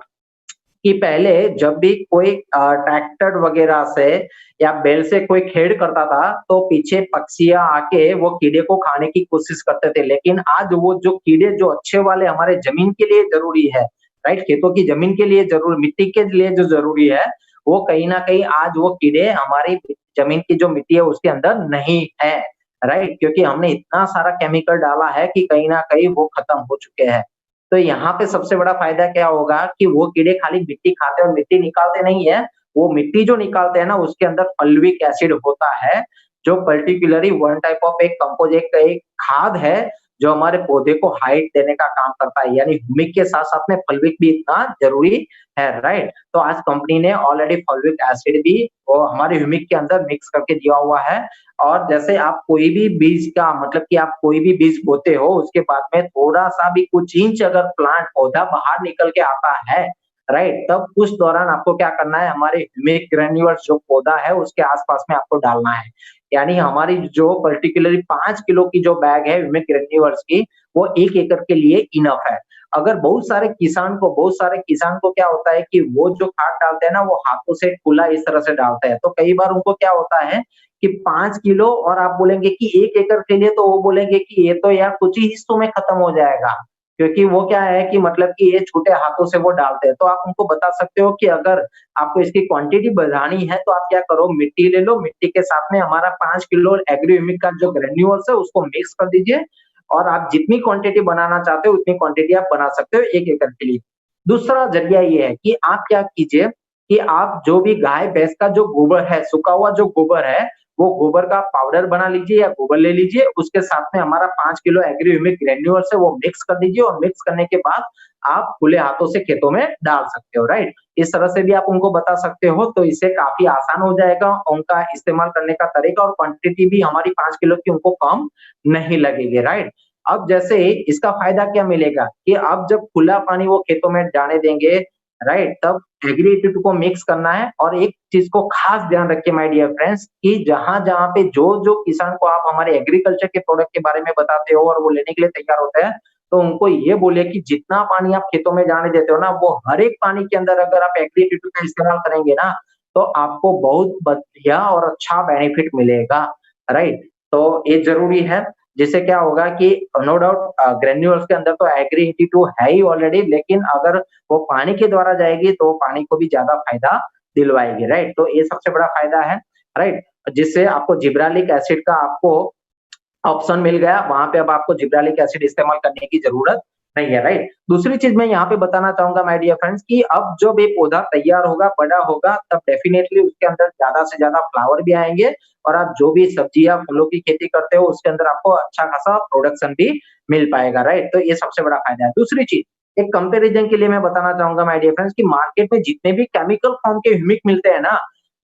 कि पहले जब भी कोई ट्रैक्टर वगैरह से या बैल से कोई खेड़ करता था तो पीछे पक्षियां आके वो कीड़े को खाने की कोशिश करते थे। लेकिन आज वो जो कीड़े जो अच्छे वाले हमारे जमीन के लिए जरूरी है, राइट? खेतों की जमीन के लिए जरूर, मिट्टी के लिए जो जरूरी है, वो कहीं ना कहीं आज वो कीड़े हमारी जमीन की जो मिट्टी है उसके अंदर नहीं है, राइट? क्योंकि हमने इतना सारा केमिकल डाला है कि कहीं ना कहीं वो खत्म हो चुके हैं। तो यहाँ पे सबसे बड़ा फायदा क्या होगा कि वो कीड़े खाली मिट्टी खाते हैं और मिट्टी निकालते नहीं है। वो मिट्टी जो निकालते हैं ना उसके अंदर फॉल्विक एसिड होता है, जो पर्टिकुलरली वन टाइप ऑफ एक कंपोजिट का एक खाद है जो हमारे पौधे को हाइट देने का काम करता है। यानी ह्यूमिक के साथ साथ में फॉल्विक भी इतना जरूरी है, राइट? तो आज कंपनी ने ऑलरेडी फॉल्विक एसिड भी वो हमारे ह्यूमिक के अंदर मिक्स करके दिया हुआ है। और जैसे आप कोई भी बीज का मतलब कि आप कोई भी बीज बोते हो उसके बाद में थोड़ा सा भी कुछ इंच अगर प्लांट पौधा बाहर निकल के आता है, राइट? तब उस दौरान आपको क्या करना है? हमारे ह्यूमिक ग्रेन्यूल्स जो पौधा है उसके आसपास में आपको डालना है। यानी हमारी जो पर्टिकुलरली 5 किलो की जो बैग है ह्यूमिक ग्रेन्यूल्स की, वो 1 एकड़ के लिए इनफ है। अगर बहुत सारे किसान को क्या होता है कि वो जो खाद डालते हैं ना वो हाथों से खुला इस तरह से डालते हैं, तो कई बार उनको क्या होता है कि 5 किलो और आप बोलेंगे कि 1 एकड़ के लिए, तो वो बोलेंगे कि ये तो यार कुछ ही हिस्सों में खत्म हो जाएगा। क्योंकि वो क्या है कि मतलब कि ये छोटे हाथों से वो डालते हैं। तो आप उनको बता सकते हो कि अगर आपको इसकी क्वांटिटी बढ़ानी है तो आप क्या करो, मिट्टी ले लो, मिट्टी के साथ में हमारा 5 किलो एग्री ह्यूमिक का जो ग्रेन्यूल्स है उसको मिक्स कर दीजिए और आप जितनी क्वांटिटी बनाना चाहते हो उतनी क्वांटिटी आप बना सकते हो 1 एकड़ के लिए। दूसरा जरिया ये है कि आप क्या कीजिए कि आप जो भी गाय भैंस का जो गोबर है, सूखा हुआ जो गोबर है, वो गोबर का पाउडर बना लीजिए या गोबर ले लीजिए, उसके साथ में हमारा 5 किलो एग्री ह्यूमिक ग्रेन्यूल्स है वो मिक्स कर दीजिए और मिक्स करने के बाद आप खुले हाथों से खेतों में डाल सकते हो, राइट? इस तरह से भी आप उनको बता सकते हो, तो इससे काफी आसान हो जाएगा उनका इस्तेमाल करने का तरीका और क्वांटिटी भी हमारी 5 किलो की उनको कम नहीं लगेगी, राइट? अब जैसे इसका फायदा क्या मिलेगा कि अब जब खुला पानी वो खेतों में जाने देंगे राइट? तब एग्री-82 को मिक्स करना है और एक चीज़ को खास ध्यान रखिए माय डियर फ्रेंड्स कि जहाँ-जहाँ पे जो-जो किसान को आप हमारे एग्रीकल्चर के प्रोडक्ट के बारे में बताते हो और वो लेने के लिए तैयार होते हैं, तो उनको ये बोलिए कि जितना पानी आप खेतों में जाने देते हो ना, वो हर एक पानी के अंदर अगर आप एग्री-82 का इस्तेमाल करेंगे ना, तो आपको बहुत बढ़िया और अच्छा बेनिफिट मिलेगा, राइट? तो ये ज़रूरी है, जिससे क्या होगा कि नो डाउट ग्रैन्युल्स के अंदर तो एग्री-82 है ही ऑलरेडी, लेकिन अगर वो पानी के द्वारा जाएगी तो पानी को भी ज़्यादा फ़ायदा दिलवाएगी, राइट? तो ये सबसे बड़ा फ़ायदा है, राइट? जिससे आपको जिब्रालिक एसिड का आपको ऑप्शन मिल गया, वहाँ पे अब आपको जिब्रालिक एसिड इस्तेमाल करने की ज़रूरत नहीं है, राइट? दूसरी चीज़ मैं यहाँ पे बताना चाहूँगा माय डियर फ्रेंड्स कि अब जब ये पौधा तैयार होगा, बड़ा होगा, तब डेफ़िनेटली उसके अंदर ज़्यादा से ज़्यादा फ्लावर भी आएँगे और आप जो भी सब्जियाँ, फलों की खेती करते हो, उसके अंदर आपको अच्छा खासा प्रोडक्शन भी मिल पाएगा, राइट? तो ये सबसे बड़ा फ़ायदा है। दूसरी चीज़, एक कंपैरिज़न के लिए मैं बताना चाहूँगा माय डियर फ्रेंड्स कि मार्केट में जितने भी केमिकल फॉर्म के ह्यूमिक मिलते हैं ना,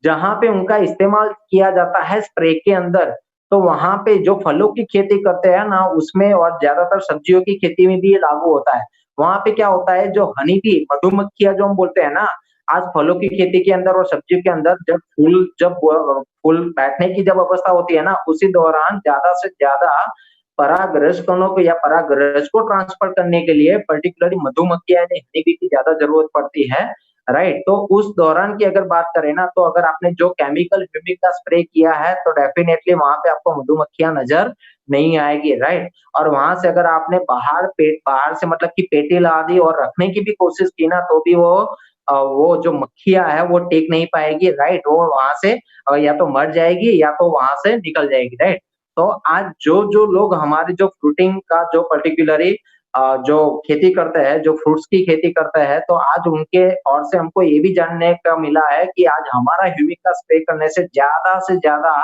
जहाँ पे उनका इस्तेमाल किया जाता है स्प्रे के अंदर, तो वहाँ पे जो फलों की खेती करते हैं ना, उसमें और ज़्यादातर सब्जियों की खेती में भी ये लागू होता है। वहाँ पे क्या होता है, जो हनी बी, मधुमक्खियाँ जो हम बोलते हैं ना, आज फलों की खेती के अंदर और सब्जियों के अंदर जब फूल बैठने की जब अवस्था होती है ना, उसी दौरान ज़्यादा से ज़्यादा परागरज कणों को या परागरज को ट्रांसफर करने के लिए पर्टिकुलरली मधुमक्खियाँ यानी हनी बी की ज़्यादा ज़रूरत पड़ती है, राइट? तो उस दौरान की अगर बात करें ना, तो अगर आपने जो केमिकल ह्यूमिक का स्प्रे किया है, तो डेफिनिटली वहाँ पे आपको मधुमक्खियाँ नज़र नहीं आएगी, राइट? और वहाँ से अगर आपने बाहर से मतलब कि पेटी लगा दी और रखने की भी कोशिश की ना, तो भी वो जो मक्खियाँ है, वो टिक नहीं पाएगी, राइट? वो वहाँ से या तो मर जाएगी या तो वहाँ से निकल जाएगी, राइट? तो आज जो-जो लोग हमारे जो फ्रूटिंग का जो पर्टिकुलरली जो खेती करते हैं, जो फ्रूट्स की खेती करते हैं, तो आज उनके ओर से हमको ये भी जानने का मिला है कि आज हमारा ह्यूमिक का स्प्रे करने से ज़्यादा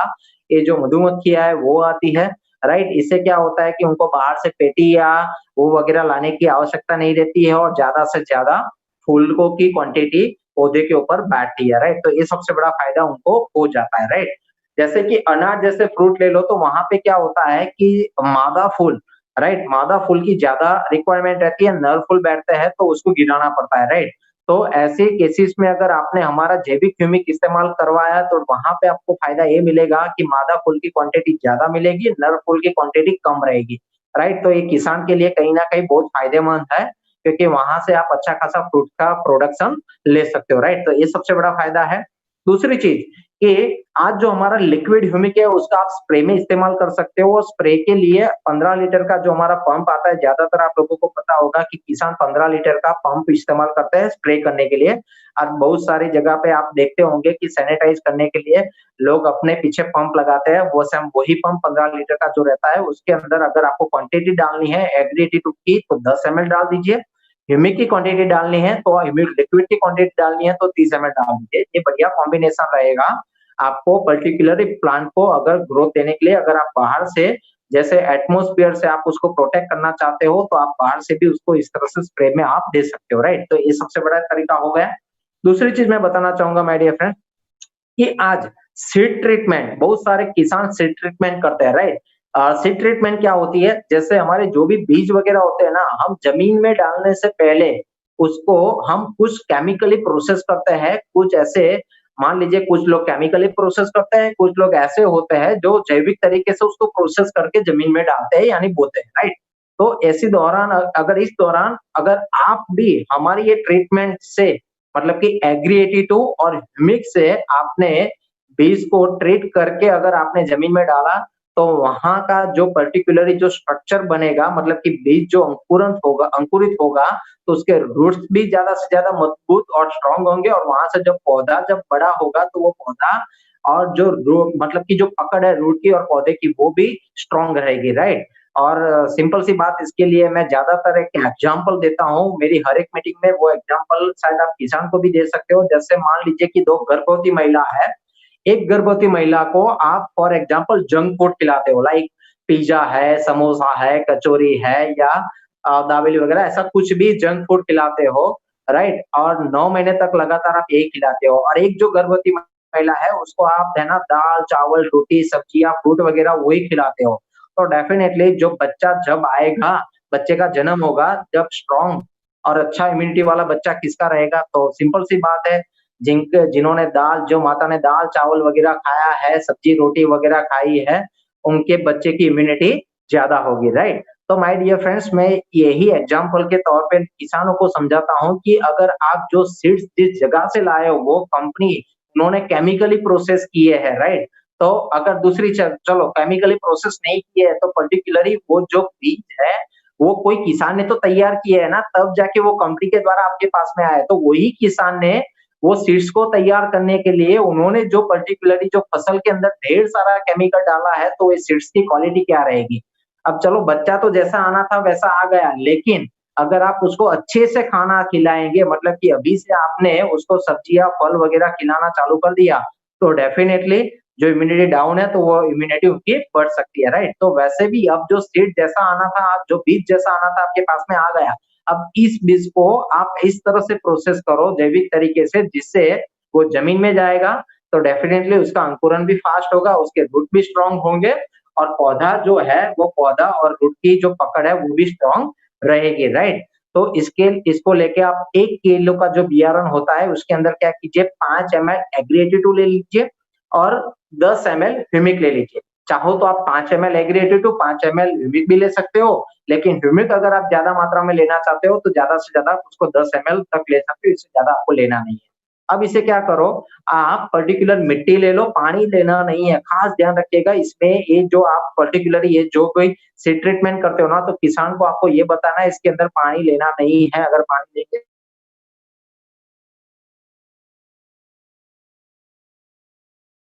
ये जो मधुमक्खियाँ है वो आती है, राइट? इससे क्या होता है कि उनको बाहर से पेटी या वो वगैरह लाने की आवश्यकता नहीं रहती है और ज़्यादा से ज़्यादा फूलों की क्वांटिटी पौधे के ऊपर बैठती है, राइट? तो ये सबसे बड़ा फ़ायदा उनको हो जाता है, राइट? जैसे कि अनार जैसे फ्रूट ले लो तो वहाँ पे क्या होता है कि मादा फूल, राइट? मादा फूल की ज़्यादा रिक्वायरमेंट रहती है, नर फूल बैठते हैं तो उसको गिराना पड़ता है, राइट? तो ऐसे केसेस में अगर आपने हमारा जैविक ह्यूमिक इस्तेमाल करवाया तो वहाँ पे आपको फ़ायदा ये मिलेगा कि मादा फूल की क्वांटिटी ज़्यादा मिलेगी, नर फूल की क्वांटिटी कम रहेगी, राइट? तो ये किसान के लिए कहीं न कहीं बहुत फ़ायदेमंद है, क्योंकि वहाँ से आप अच्छा खासा फ्रूट का प्रोडक्शन ले सकते हो, राइट? तो ये सबसे बड़ा फ़ायदा है। दूसरी चीज़ कि आज जो हमारा लिक्विड ह्यूमिक है उसका आप स्प्रे में इस्तेमाल कर सकते हो और स्प्रे के लिए 15 लीटर का जो हमारा पंप आता है, ज़्यादातर आप लोगों को पता होगा कि किसान 15 लीटर का पंप इस्तेमाल करते हैं स्प्रे करने के लिए। आज बहुत सारी जगह पे आप देखते होंगे कि सैनिटाइज़ करने के लिए लोग अपने पीछे पंप लगाते हैं, वो सेम वही पंप 15 लीटर का जो रहता है, उसके अंदर अगर आपको क्वांटिटी डालनी है एग्री-82 की तो 10 एमएल डाल दीजिए, ह्यूमिक की क्वांटिटी डालनी है तो ह्यूमिक लिक्विड की क्वांटिटी डालनी है तो 30 एमएल डाल दीजिए। ये बढ़िया कॉम्बिनेशन रहेगा आपको पर्टिकुलरली प्लांट को अगर ग्रोथ देने के लिए अगर आप बाहर से जैसे एटमॉस्फेयर से आप उसको प्रोटेक्ट करना चाहते हो, तो आप बाहर से भी उसको इस तरह से स्प्रे में आप दे सकते हो, राइट? तो ये सबसे बड़ा तरीका हो गया। दूसरी चीज़ मैं बताना चाहूँगा माय डियर फ्रेंड कि आज सीड ट्रीटमेंट बहुत सारे किसान सीड ट्रीटमेंट करते हैं, राइट? सीड ट्रीटमेंट क्या होती है? जैसे हमारे जो भी बीज वगैरह होते हैं ना, हम ज़मीन में डालने से पहले उसको हम कुछ केमिकली प्रोसेस करते हैं, कुछ ऐसे मान लीजिए कुछ लोग केमिकली प्रोसेस करते हैं, कुछ लोग ऐसे होते हैं जो जैविक तरीके से उसको प्रोसेस करके ज़मीन में डालते हैं यानी बोते हैं, राइट? तो ऐसी दौरान अगर इस दौरान अगर आप भी हमारी ये ट्रीटमेंट से मतलब कि एग्री-82 और ह्यूमिक से आपने बीज को ट्रीट करके अगर आपने ज़मीन में डाला, तो वहाँ का जो पर्टिकुलरली जो स्ट्रक्चर बनेगा मतलब कि बीज जो अंकुरित होगा, तो उसके रूट्स भी ज़्यादा से ज़्यादा मजबूत और स्ट्रॉन्ग होंगे और वहाँ से जब पौधा जब बड़ा होगा, तो वो पौधा और जो रू मतलब कि जो पकड़ है रूट की और पौधे की, वो भी स्ट्रॉन्ग रहेगी, राइट? और सिंपल सी बात इसके लिए मैं ज़्यादातर एक एग्ज़ाम्पल देता हूँ, मेरी हर एक मीटिंग में वो एग्ज़ाम्पल शायद आप किसान को भी दे सकते हो। जैसे मान लीजिए कि 2 गर्भवती महिला है, एक गर्भवती महिला को आप फॉर एग्ज़ाम्पल जंक फूड खिलाते हो लाइक पिज़्ज़ा है, समोसा है, कचौरी है या दाबेली वगैरह ऐसा कुछ भी जंक फूड खिलाते हो, राइट? और 9 महीने तक लगातार आप यही खिलाते हो और एक जो गर्भवती महिला है उसको आप है ना दाल, चावल, रोटी, सब्जियाँ, फ्रूट वगैरह वही खिलाते हो। तो डेफ़िनेटली जो बच्चा जब आएगा, बच्चे का जन्म होगा जब स्ट्रॉन्ग और अच्छा इम्यूनिटी वाला बच्चा किसका रहेगा? तो सिंपल सी बात है, जिन्होंने दाल जो माता ने दाल-चावल वगैरह खाया है, सब्जी-रोटी वगैरह खाई है, उनके बच्चे की इम्यूनिटी ज़्यादा होगी, राइट? तो माय डियर फ्रेंड्स, मैं यही एग्ज़ाम्पल के तौर पे किसानों को समझाता हूँ कि अगर आप जो सीड्स जिस जगह से लाए हो, वो कंपनी उन्होंने केमिकली प्रोसेस किए हैं, राइट? तो अगर दूसरी चलो केमिकली प्रोसेस नहीं किए हैं, तो पर्टिकुलरली वो जो बीज है, वो कोई किसान ने तो तैयार किए है ना, तब जाके वो कंपनी के द्वारा आपके पास में आया है। तो वही किसान ने वो सीड्स को तैयार करने के लिए उन्होंने जो पर्टिकुलरली जो फसल के अंदर ढेर सारा केमिकल डाला है, तो ये सीड्स की क्वालिटी क्या रहेगी? अब चलो बच्चा तो जैसा आना था वैसा आ गया, लेकिन अगर आप उसको अच्छे से खाना खिलाएँगे, मतलब कि अभी से आपने उसको सब्जियाँ, फल वगैरह खिलाना चालू कर दिया, तो डेफिनिटली जो इम्यूनिटी डाउन है, तो वो इम्यूनिटी उनकी बढ़ सकती है, राइट? तो वैसे भी अब जो सीड जैसा आना था, जो बीज जैसा आना था आपके पास में आ गया। अब इस बीज को आप इस तरह से प्रोसेस करो जैविक तरीके से, जिससे वो ज़मीन में जाएगा, तो डेफिनिटली उसका अंकुरण भी फास्ट होगा, उसके रूट भी स्ट्रॉन्ग होंगे और पौधा जो है, वो पौधा और रूट की जो पकड़ है, वो भी स्ट्रॉन्ग रहेगी, राइट? तो इसको लेके आप 1 किलो का जो बियारण होता है, उसके अंदर क्या कीजिए, 5 एमएल एग्री-82 ले लीजिए और 10 एमएल ह्यूमिक ले लीजिए। चाहो तो आप 5 एमएल एग्री-82, 5 एमएल ह्यूमिक भी ले सकते हो, लेकिन ह्यूमिक अगर आप ज़्यादा मात्रा में लेना चाहते हो, तो ज़्यादा से ज़्यादा उसको 10 एमएल तक ले सकते हो, इससे ज़्यादा आपको लेना नहीं है। अब इसे क्या करो, आप पर्टिकुलर मिट्टी ले लो, पानी लेना नहीं है। खास ध्यान रखिएगा इसमें, ये जो आप पर्टिकुलर ये जो कोई सीड ट्रीटमेंट करते हो ना, तो किसान को आपको ये बताना है इसके अंदर पानी लेना नहीं है। अगर पानी लेंगे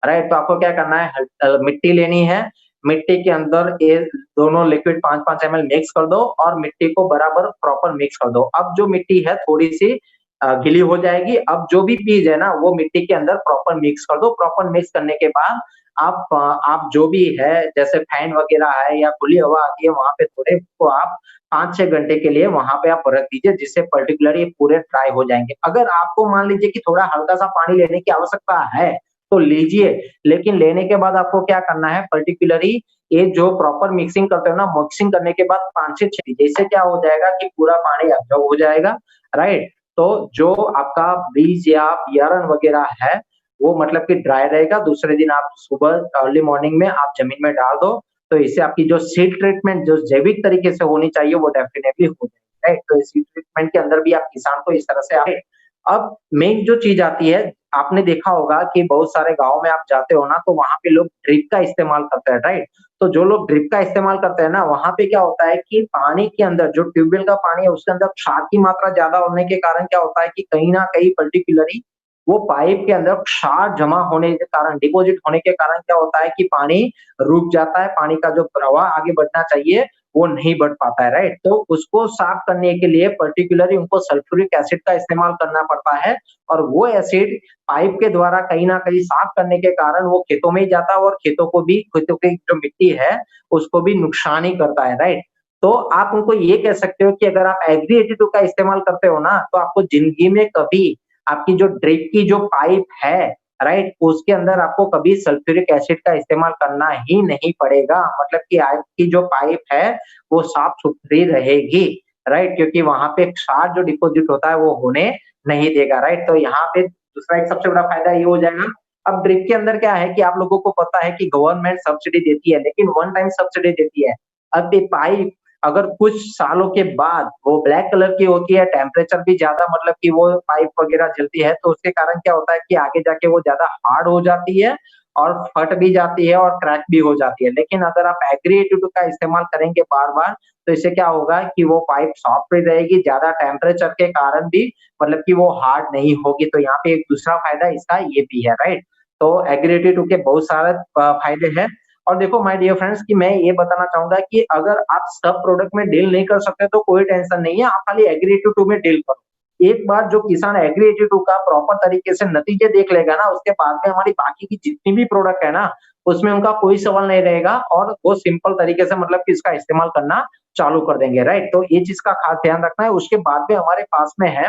राइट, तो आपको क्या करना है, मिट्टी लेनी है, मिट्टी के अंदर ये दोनों लिक्विड 5-5 एमएल मिक्स कर दो और मिट्टी को बराबर प्रॉपर मिक्स कर दो। अब जो मिट्टी है थोड़ी-सी गीली हो जाएगी, अब जो भी बीज है ना, वो मिट्टी के अंदर प्रॉपर मिक्स कर दो। प्रॉपर मिक्स करने के बाद आप जो भी है, जैसे फैन वगैरह है या खुली हवा आती है, वहाँ पे थोड़े उसको आप 5-6 घंटे के लिए वहाँ पे आप रख दीजिए, जिससे पर्टिकुलरली पूरे ड्राई हो जाएँगे। अगर आपको मान लीजिए कि थोड़ा हल्का-सा पानी लेने की आवश्यकता है, तो लीजिए, लेकिन लेने के बाद आपको क्या करना है, पर्टिकुलरली ये जो प्रॉपर मिक्सिंग करते हो ना, मिक्सिंग करने के बाद 5 से 6 इससे क्या हो जाएगा कि पूरा पानी एब्ज़ॉर्ब हो जाएगा, राइट? तो जो आपका बीज या बियारण वगैरह है, वो मतलब कि ड्राई रहेगा। दूसरे दिन आप सुबह अर्ली मॉर्निंग में आप ज़मीन में डाल दो, तो इससे आपकी जो सीड ट्रीटमेंट जो जैविक तरीके से होनी चाहिए, वो डेफिनिटली हो जाएगी, राइट? तो इस सीड ट्रीटमेंट के अंदर भी आप किसान को इस तरह से आप अब मेन जो चीज़ आती है, आपने देखा होगा कि बहुत सारे गाँव में आप जाते हो ना, तो वहाँ पे लोग ड्रिप का इस्तेमाल करते हैं, राइट? तो जो लोग ड्रिप का इस्तेमाल करते हैं ना, वहाँ पे क्या होता है कि पानी के अंदर जो ट्यूबवेल का पानी है, उसके अंदर क्षार की मात्रा ज़्यादा होने के कारण क्या होता है कि कहीं न कहीं पर्टिकुलरली वो पाइप के अंदर क्षार जमा होने के कारण, डिपॉज़िट होने के कारण क्या होता है कि पानी रुक जाता है, पानी का जो प्रवाह आगे बढ़ना चाहिए, वो नहीं बढ़ पाता है, राइट? तो उसको साफ करने के लिए पर्टिकुलरली उनको सल्फ्यूरिक एसिड का इस्तेमाल करना पड़ता है और वो एसिड पाइप के द्वारा कहीं न कहीं साफ करने के कारण वो खेतों में ही जाता है और खेतों की जो मिट्टी है, उसको भी नुकसान ही करता है, राइट? तो आप उनको ये कह सकते हो कि अगर आप एग्री 82 का इस्तेमाल करते हो ना, तो आपको ज़िंदगी में कभी आपकी जो ड्रिप की जो पाइप है, राइट? उसके अंदर आपको कभी सल्फ्यूरिक एसिड का इस्तेमाल करना ही नहीं पड़ेगा। मतलब कि आपकी जो पाइप है, वो साफ-सुथरी रहेगी, राइट? क्योंकि वहाँ पे क्षार जो डिपॉज़िट होता है, वो होने नहीं देगा, राइट? तो यहाँ पे दूसरा एक सबसे बड़ा फ़ायदा ये हो जाएगा। अब ड्रिप के अंदर क्या है कि आप लोगों को पता है कि गवर्नमेंट सब्सिडी देती है, लेकिन वन टाइम सब्सिडी देती है। अब ये पाइप अगर कुछ सालों के बाद वो ब्लैक कलर की होती है, टेम्परेचर भी ज़्यादा मतलब कि वो पाइप वगैरह जलती है, तो उसके कारण क्या होता है कि आगे जाके वो ज़्यादा हार्ड हो जाती है और फट भी जाती है और क्रैक भी हो जाती है। लेकिन अगर आप एग्री 82 का इस्तेमाल करेंगे बार-बार, तो इससे क्या होगा कि वो पाइप सॉफ्ट भी रहेगी, ज़्यादा टेम्परेचर के कारण भी मतलब कि वो हार्ड नहीं होगी। तो यहाँ पे एक दूसरा फ़ायदा इसका ये भी है, राइट? तो एग्री 82 के बहुत सारे फ़ायदे हैं और देखो माय डियर फ्रेंड्स कि मैं ये बताना चाहूँगा कि अगर आप सब प्रोडक्ट में डील नहीं कर सकते तो कोई टेंशन नहीं है, आप खाली एग्री 82 में डील करो। एक बार जो किसान एग्री 82 का प्रॉपर तरीके से नतीजे देख लेगा ना, उसके बाद में हमारी बाकी की जितनी भी प्रोडक्ट है ना, उसमें उनका कोई सवाल नहीं रहेगा और वो सिंपल तरीके से मतलब कि इसका इस्तेमाल करना चालू कर देंगे, राइट? तो ये चीज़ का खास ध्यान रखना है। उसके बाद में हमारे पास में है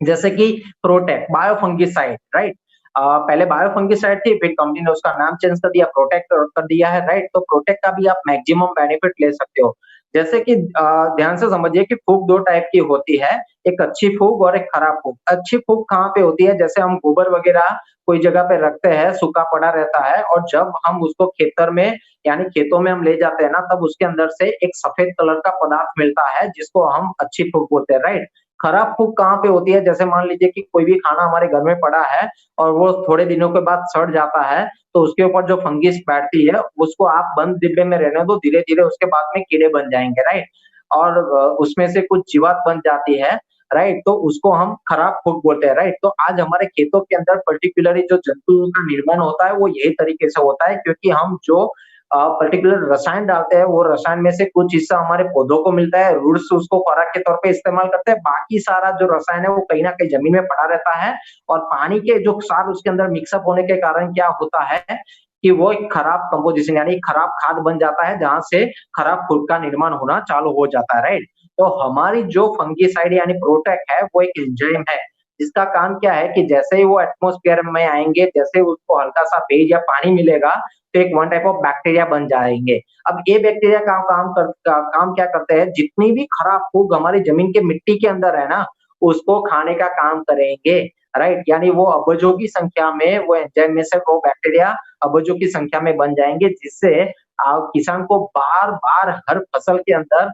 जैसे कि प्रोटेक, बायोफंगिसाइड, राइट? पहले बायोफंगिसाइड थी, फिर कंपनी ने उसका नाम चेंज कर दिया, प्रोटेक्ट कर दिया है, राइट? तो प्रोटेक्ट का भी आप मैक्सिमम बेनिफिट ले सकते हो। जैसे कि ध्यान से समझिए कि फूक 2 टाइप की होती है, एक अच्छी फूक और एक खराब फूक। अच्छी फूक कहाँ पे होती है? जैसे हम गोबर वगैरह कोई जगह पे रखते हैं, सूखा पड़ा रहता है और जब हम उसको खेतर में यानी खेतों में हम ले जाते हैं ना, तब उसके अंदर से एक सफेद कलर का पदार्थ मिलता है, जिसको हम अच्छी फूक बोलते हैं, राइट? खराब फूक कहाँ पे होती है? जैसे मान लीजिए कि कोई भी खाना हमारे घर में पड़ा है और वो थोड़े दिनों के बाद सड़ जाता है, तो उसके ऊपर जो फंगस बैठती है, उसको आप बंद डिब्बे में रहने दो, धीरे-धीरे उसके बाद में कीड़े बन जाएँगे, राइट? और उसमें से कुछ जीवात बन जाती है, राइट? तो उसको हम खराब फूक बोलते हैं, राइट? तो आज हमारे खेतों के अंदर पर्टिकुलरली जो जंतुओं का निर्माण होता है, वो यही तरीके से होता है क्योंकि हम जो पर्टिकुलर रसायन डालते हैं, वो रसायन में से कुछ हिस्सा हमारे पौधों को मिलता है, रूट्स उसको खुराक के तौर पे इस्तेमाल करते हैं, बाकी सारा जो रसायन है, वो कहीं न कहीं ज़मीन में पड़ा रहता है और पानी के जो क्षार उसके अंदर मिक्स अप होने के कारण क्या होता है कि वो एक खराब कंपोज़िशन यानी खराब खाद बन जाता है, जहाँ से खराब फूड का निर्माण होना चालू हो जाता है, राइट? तो हमारी जो फंगिसाइड यानी प्रोटेक्ट है, वो एक एंजाइम है, जिसका काम क्या है कि जैसे ही वो एटमॉस्फेयर में आएँगे, जैसे उसको हल्का-सा भेज या पानी मिलेगा, तो एक वन टाइप ऑफ बैक्टीरिया बन जाएँगे। अब ये बैक्टीरिया काम क्या करते हैं, जितनी भी खराब फूग हमारी ज़मीन के मिट्टी के अंदर है ना, उसको खाने का काम करेंगे, राइट? यानी वो अबजों की संख्या में वो एंजाइम में से वो बैक्टीरिया अबजों की संख्या में बन जाएँगे, जिससे किसान को बार-बार हर फसल के अंदर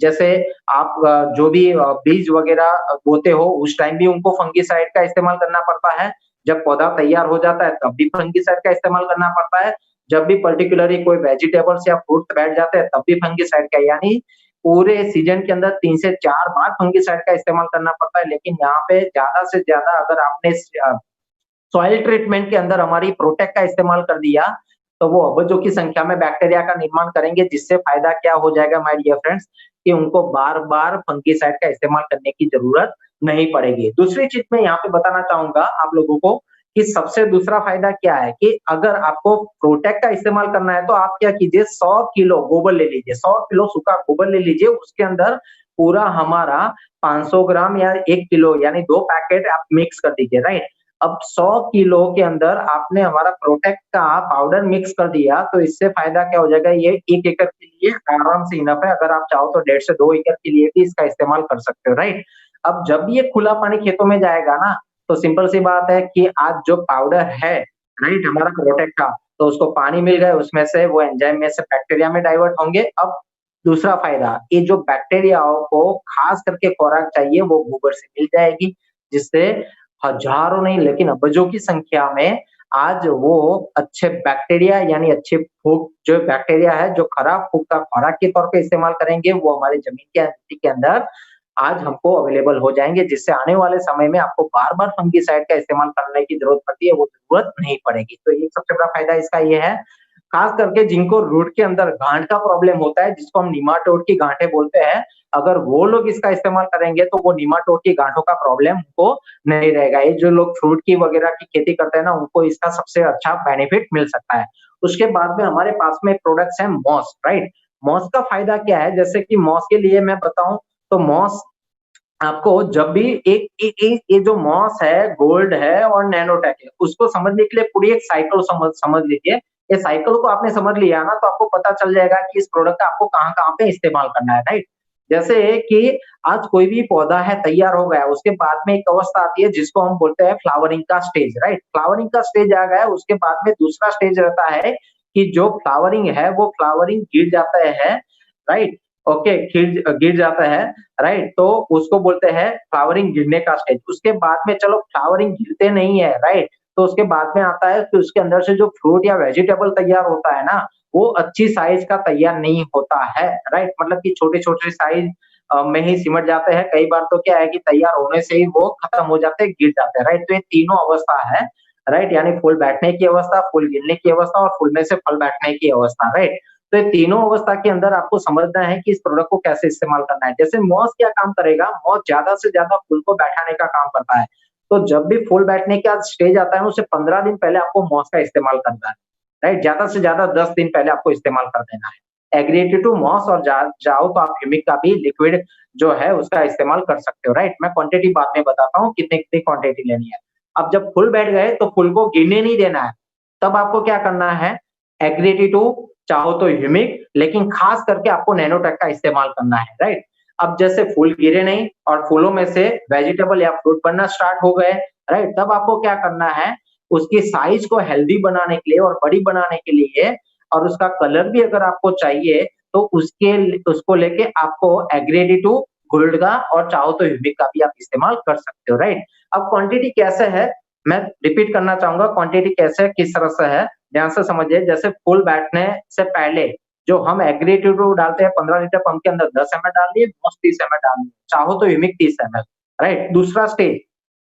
जैसे आप जो भी बीज वगैरह बोते हो, उस टाइम भी उनको फंगिसाइड का इस्तेमाल करना पड़ता है। जब पौधा तैयार हो जाता है, तब भी फंगिसाइड का इस्तेमाल करना पड़ता है। जब भी पर्टिकुलरली कोई वेजिटेबल्स या फ्रूट्स बैठ जाते हैं, तब भी फंगिसाइड का यानी पूरे सीज़न के अंदर 3 से 4 बार फंगिसाइड का इस्तेमाल करना पड़ता है। लेकिन यहाँ पे ज़्यादा से ज़्यादा अगर आपने सॉइल ट्रीटमेंट के अंदर हमारी प्रोटेक्ट का इस्तेमाल कर दिया, तो वो अबजों की संख्या में बैक्टीरिया का निर्माण करेंगे, जिससे फ़ायदा क्या हो जाएगा माय डियर फ्रेंड्स कि उनको बार-बार फंगिसाइड का इस्तेमाल करने की ज़रूरत नहीं पड़ेगी। दूसरी चीज़ मैं यहाँ पे बताना चाहूँगा आप लोगों को कि सबसे दूसरा फ़ायदा क्या है कि अगर आपको प्रोटेक्ट का इस्तेमाल करना है, तो आप क्या कीजिए 100 किलो गोबर ले लीजिए, 100 किलो सूखा गोबर ले लीजिए, उसके अंदर पूरा हमारा 500 ग्राम या 1 किलो यानी 2 पैकेट आप मिक्स कर दीजिए, राइट? अब 100 किलो के अंदर आपने हमारा प्रोटेक्ट का पाउडर मिक्स कर दिया, तो इससे फ़ायदा क्या हो जाएगा, ये 1 एकड़ के लिए आराम से इनफ है, अगर आप चाहो तो 1.5 से 2 एकड़ के लिए भी इसका इस्तेमाल कर सकते हो, राइट? अब जब ये खुला पानी खेतों में जाएगा ना, तो सिंपल सी बात है कि आज जो पाउडर है, राइट, हमारा प्रोटेक्ट का, तो उसको पानी मिल गया, उसमें से वो एंजाइम में से बैक्टीरिया में डाइवर्ट होंगे। अब दूसरा फ़ायदा, ये जो बैक्टीरियाओं को खास करके खुराक चाहिए, वो गोबर से मिल जाएगी, जिससे हज़ारों नहीं लेकिन अबजों की संख्या में आज वो अच्छे बैक्टीरिया यानी अच्छे फूड जो बैक्टीरिया है, जो खराब फूड का खुराक के तौर पे इस्तेमाल करेंगे, वो हमारी ज़मीन के मिट्टी के अंदर आज हमको अवेलेबल हो जाएँगे, जिससे आने वाले समय में आपको बार-बार फंगिसाइड का इस्तेमाल करने की ज़रूरत पड़ती है, वो ज़रूरत नहीं पड़ेगी। तो ये सबसे बड़ा फ़ायदा इसका ये है, खास करके जिनको रूट के अंदर गाँठ का प्रॉब्लम होता है, जिसको हम निमाटोड की गाँठें बोलते हैं, अगर वो लोग इसका इस्तेमाल करेंगे, तो वो निमाटोड की गाँठों का प्रॉब्लम उनको नहीं रहेगा। ये जो लोग फ्रूट की वगैरह की खेती करते हैं ना, उनको इसका सबसे अच्छा बेनिफिट मिल सकता है। उसके बाद में हमारे पास में प्रोडक्ट्स हैं मॉस, राइट? मॉस का फ़ायदा क्या है? जैसे कि मॉस के लिए मैं बताऊँ, तो मॉस आपको जब भी एक ये जो मॉस है, गोल्ड है और नैनोटेक है, उसको समझने के लिए पूरी एक साइकिल समझ समझ लीजिए। ये साइकिल को आपने समझ लिया ना, तो आपको पता चल जाएगा कि इस प्रोडक्ट का आपको कहाँ-कहाँ पे इस्तेमाल करना है, राइट? जैसे कि आज कोई भी पौधा है, तैयार हो गया, उसके बाद में एक अवस्था आती है जिसको हम बोलते हैं फ्लावरिंग का स्टेज, राइट? फ्लावरिंग का स्टेज आ गया, उसके बाद में दूसरा स्टेज रहता है कि जो फ्लावरिंग है, वो फ्लावरिंग गिर जाता है, राइट? ओके, गिर जाता है, राइट? तो उसको बोलते हैं फ्लावरिंग गिरने का स्टेज। उसके बाद में चलो फ्लावरिंग गिरते नहीं है, राइट? तो उसके बाद में आता है कि उसके अंदर से जो फ्रूट या वेजिटेबल तैयार होता है ना, वो अच्छी साइज़ का तैयार नहीं होता है, राइट? मतलब कि छोटे-छोटे साइज़ में ही सिमट जाते हैं। कई बार तो क्या है कि तैयार होने से ही वो खत्म हो जाते हैं, गिर जाते हैं, राइट? तो ये तीनों अवस्था है, राइट? यानी फूल बैठने की अवस्था, फूल गिरने की अवस्था और फूल में से फल बैठने की अवस्था, राइट? तो ये तीनों अवस्था के अंदर आपको समझना है कि इस प्रोडक्ट को कैसे इस्तेमाल करना है। जैसे मॉस क्या काम करेगा, मॉस ज़्यादा से ज़्यादा फूल को बैठाने का काम करता है। तो जब भी फूल बैठने का स्टेज आता है, उससे 15 दिन पहले आपको मॉस का इस्तेमाल करना है, राइट? ज़्यादा से ज़्यादा 10 दिन पहले आपको इस्तेमाल कर देना है। एग्रीगेटेड टू मॉस और चाहो तो आप ह्यूमिक का भी लिक्विड जो है उसका इस्तेमाल कर सकते हो, राइट? मैं क्वांटिटी बाद में बताता हूँ कितनी-कितनी क्वांटिटी लेनी है। अब जब फूल बैठ गए तो फूल को गिरने नहीं देना है। तब आपको क्या करना है, एग्रीगेटेड टू चाहो तो ह्यूमिक, लेकिन खास करके आपको नैनोटेक का इस्तेमाल करना है, राइट? अब जैसे फूल गिरे नहीं और फूलों में से वेजिटेबल या फ्रूट बनना स्टार्ट हो गए, राइट? तब आपको क्या करना है, उसकी साइज को हेल्दी बनाने के लिए और बड़ी बनाने के लिए और उसका कलर भी अगर आपको चाहिए, तो उसको लेके आपको एग्रेडिटू, गोल्ड का और चाहो तो ह्यूमिक का भी आप इस्तेमाल कर सकते हो, राइट? अब क्वांटिटी कैसे है, मैं रिपीट करना चाहूँगा क्वांटिटी कैसे है, किस तरह से है, ध्यान से समझिए। जैसे फूल बैठने से पहले जो हम एग्रीट्यूड डालते हैं 15 लीटर पंप के अंदर 10 एमएल डाल दिए, मोस्ट 30 एमएल डाल दिए, चाहो तो ह्यूमिक 30 एमएल, राइट? दूसरा स्टेज,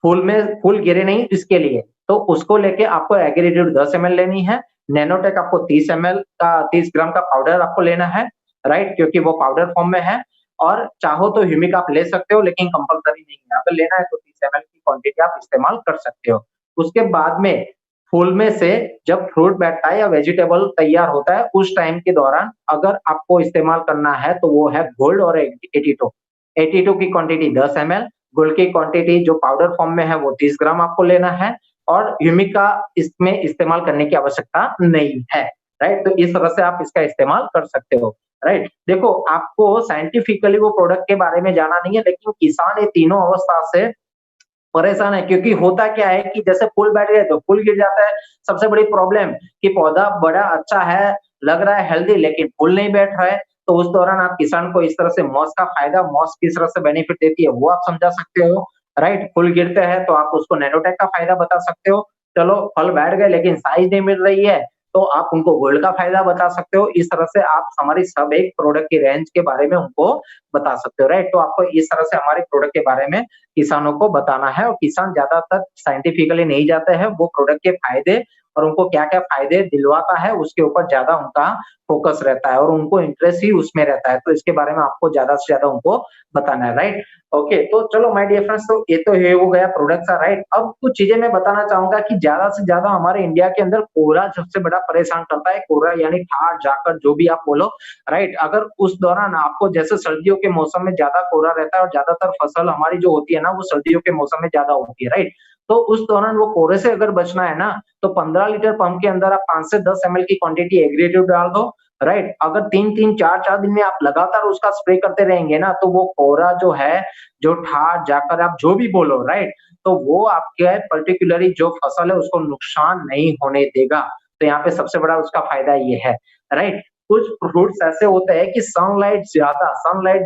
फूल गिरे नहीं इसके लिए, तो उसको लेके आपको एग्रीट्यूड 10 एमएल लेनी है, नैनोटेक आपको 30 एमएल का 30 ग्राम का पाउडर आपको लेना है, राइट? क्योंकि वो पाउडर फॉर्म में है और चाहो तो ह्यूमिक आप ले सकते हो लेकिन कंपल्सरी नहीं है। अगर लेना है तो 30 एमएल की क्वांटिटी आप इस्तेमाल कर सकते हो। उसके बाद में फूल में से जब फ्रूट बैठता है या वेजिटेबल तैयार होता है, उस टाइम के दौरान अगर आपको इस्तेमाल करना है तो वो है गोल्ड और 82। 82 की क्वांटिटी 10 एमएल, गोल्ड की क्वांटिटी जो पाउडर फॉर्म में है वो 30 ग्राम आपको लेना है और ह्यूमिक का इसमें इस्तेमाल करने की आवश्यकता नहीं है, राइट? तो इस तरह से आप इसका इस्तेमाल कर सकते हो, राइट? देखो, आपको साइंटिफिकली वो प्रोडक्ट के बारे में जाना नहीं है, लेकिन किसान ये तीनों अवस्था से परेशान है, क्योंकि होता क्या है कि जैसे फूल बैठ गए तो फूल गिर जाता है। सबसे बड़ी प्रॉब्लम कि पौधा बड़ा अच्छा है, लग रहा है हेल्दी, लेकिन फूल नहीं बैठ रहा है। तो उस दौरान आप किसान को इस तरह से मॉस का फायदा, मॉस किस तरह से बेनिफिट देती है वो आप समझा सकते हो, राइट? फूल गिरते हैं तो आप उसको नैनोटेक का फायदा बता सकते हो। चलो, फल बैठ गए लेकिन साइज नहीं मिल रही है, तो आप उनको गोल्ड का फायदा बता सकते हो। इस तरह से आप हमारी सब एक प्रोडक्ट की रेंज के बारे में उनको बता सकते हो, राइट? तो आपको इस तरह से हमारे प्रोडक्ट के बारे में किसानों को बताना है और किसान ज्यादातर साइंटिफिकली नहीं जाते हैं, वो प्रोडक्ट के फायदे और उनको क्या-क्या फायदे दिलवाता है उसके ऊपर ज्यादा उनका फोकस रहता है और उनको इंटरेस्ट ही उसमें रहता है। तो इसके बारे में आपको ज्यादा से ज्यादा उनको बताना है, राइट? ओके, तो चलो माय डियर फ्रेंड्स, तो ये तो ये हो गया प्रोडक्ट का, राइट? अब कुछ चीजें मैं बताना चाहूंगा कि ज्यादा से ज्यादा हमारे इंडिया के अंदर कोहरा सबसे बड़ा परेशान करता है। कोहरा यानी ठार जाकर जो भी आप बोलो, राइट? अगर उस दौरान आपको जैसे सर्दियों के मौसम में ज्यादा कोहरा रहता है और ज्यादातर फसल हमारी जो होती है ना वो सर्दियों के मौसम में ज्यादा होती है, राइट? तो उस दौरान वो कोहरे से अगर बचना है ना, तो 15 लीटर पंप के अंदर आप 5 से 10 एमएल की क्वांटिटी एग्रेटिव डाल दो, राइट? अगर 3-3 4-4 दिन में आप लगातार उसका स्प्रे करते रहेंगे ना, तो वो कोहरा जो है, जो ठार जाकर आप जो भी बोलो, राइट? तो वो आपके पर्टिकुलरली जो फसल है उसको नुकसान नहीं होने देगा। तो यहाँ पे सबसे बड़ा उसका फायदा ये है, राइट? कुछ फ्रूट्स ऐसे होते हैं कि सनलाइट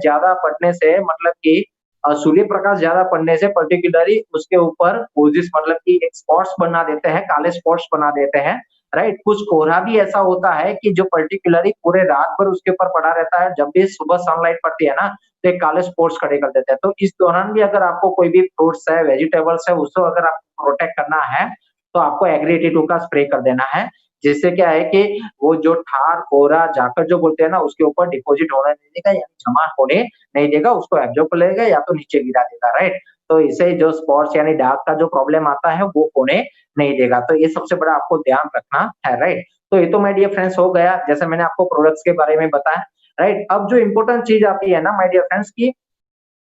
ज्यादा पड़ने से, मतलब कि सूर्य प्रकाश ज्यादा पड़ने से पर्टिकुलरली उसके ऊपर ओजिस, मतलब कि एक स्पॉट्स बना देते हैं, काले स्पॉट्स बना देते हैं, राइट? कुछ कोहरा भी ऐसा होता है कि जो पर्टिकुलरली पूरे रात भर उसके ऊपर पड़ा रहता है, जब भी सुबह सनलाइट पड़ती है ना, तो एक काले स्पॉट्स खड़े कर देते हैं। तो इस दौरान भी अगर आपको कोई भी फ्रूट्स है, वेजिटेबल्स है, उसको अगर आपको प्रोटेक्ट करना है, तो आपको एग्री 82 का स्प्रे कर देना है। जिससे क्या है कि वो जो ठार, कोहरा, जाकर जो बोलते हैं ना, उसके ऊपर डिपॉजिट होने नहीं देगा, यानी जमा होने नहीं देगा, उसको एब्जॉर्ब कर लेगा या तो नीचे गिरा देगा, राइट? तो इससे जो स्पॉट्स यानी दाग का जो प्रॉब्लम आता है वो होने नहीं देगा। तो ये सबसे बड़ा आपको ध्यान रखना है, राइट? तो ये तो माय डियर फ्रेंड्स हो गया, जैसे मैंने आपको प्रोडक्ट्स के बारे में बताया, राइट? अब जो इम्पोर्टेंट चीज आती है ना माय डियर फ्रेंड्स की,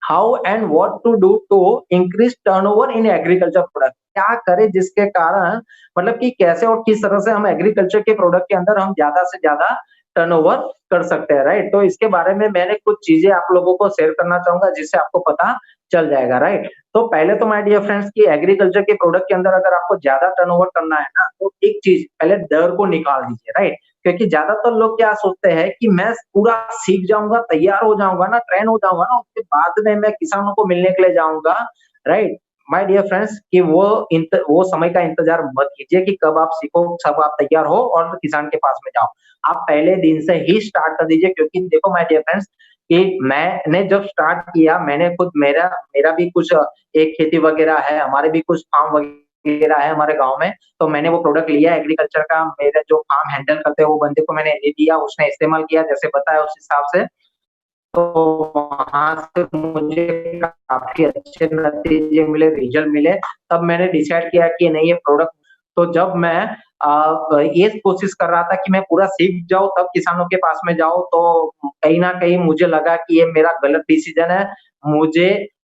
how and what to do to increase turnover in agriculture product, क्या करें जिसके कारण, मतलब कि कैसे और किस तरह से हम एग्रीकल्चर के प्रोडक्ट के अंदर हम ज्यादा से ज्यादा टर्नओवर कर सकते हैं, राइट? तो इसके बारे में मैंने कुछ चीजें आप लोगों को शेयर करना चाहूंगा जिससे आपको पता चल जाएगा, राइट? तो पहले तो माय डियर फ्रेंड्स की एग्रीकल्चर के प्रोडक्ट के अंदर अगर आपको ज्यादा टर्नओवर करना है ना, तो एक चीज पहले डर को निकाल दीजिए, राइट? क्योंकि ज्यादातर लोग क्या सोचते हैं कि मैं पूरा सीख जाऊंगा, तैयार हो जाऊंगा ना, ट्रेन हो जाऊंगा ना, उसके बाद में मैं किसानों को मिलने के लिए जाऊंगा, राइट? माय डियर फ्रेंड्स कि वो समय का इंतजार मत कीजिए कि कब आप सीखो, कब आप तैयार हो और किसान के पास में जाओ। आप पहले दिन से ही स्टार्ट कर दीजिए, क्योंकि देखो माय डियर फ्रेंड्स कि मैंने जब स्टार्ट किया, मैंने खुद मेरा मेरा भी कुछ एक खेती वगैरह है, हमारे भी कुछ फार्म वगैरह है हमारे गाँव में, तो मैंने वो प्रोडक्ट लिया एग्रीकल्चर का, मेरे जो फार्म हैंडल करते हैं वो बंदे को मैंने दे दिया, उसने इस्तेमाल किया जैसे बताया उस हिसाब से। तो वहाँ से मुझे काफ़ी अच्छे नतीजे मिले, रिज़ल्ट मिले, तब मैंने डिसाइड किया कि नहीं ये प्रोडक्ट, तो जब मैं ये कोशिश कर रहा था कि मैं पूरा सीख जाऊँ तब किसानों के पास में जाऊँ, तो कहीं न कहीं मुझे लगा कि ये मेरा गलत डिसीज़न है। मुझे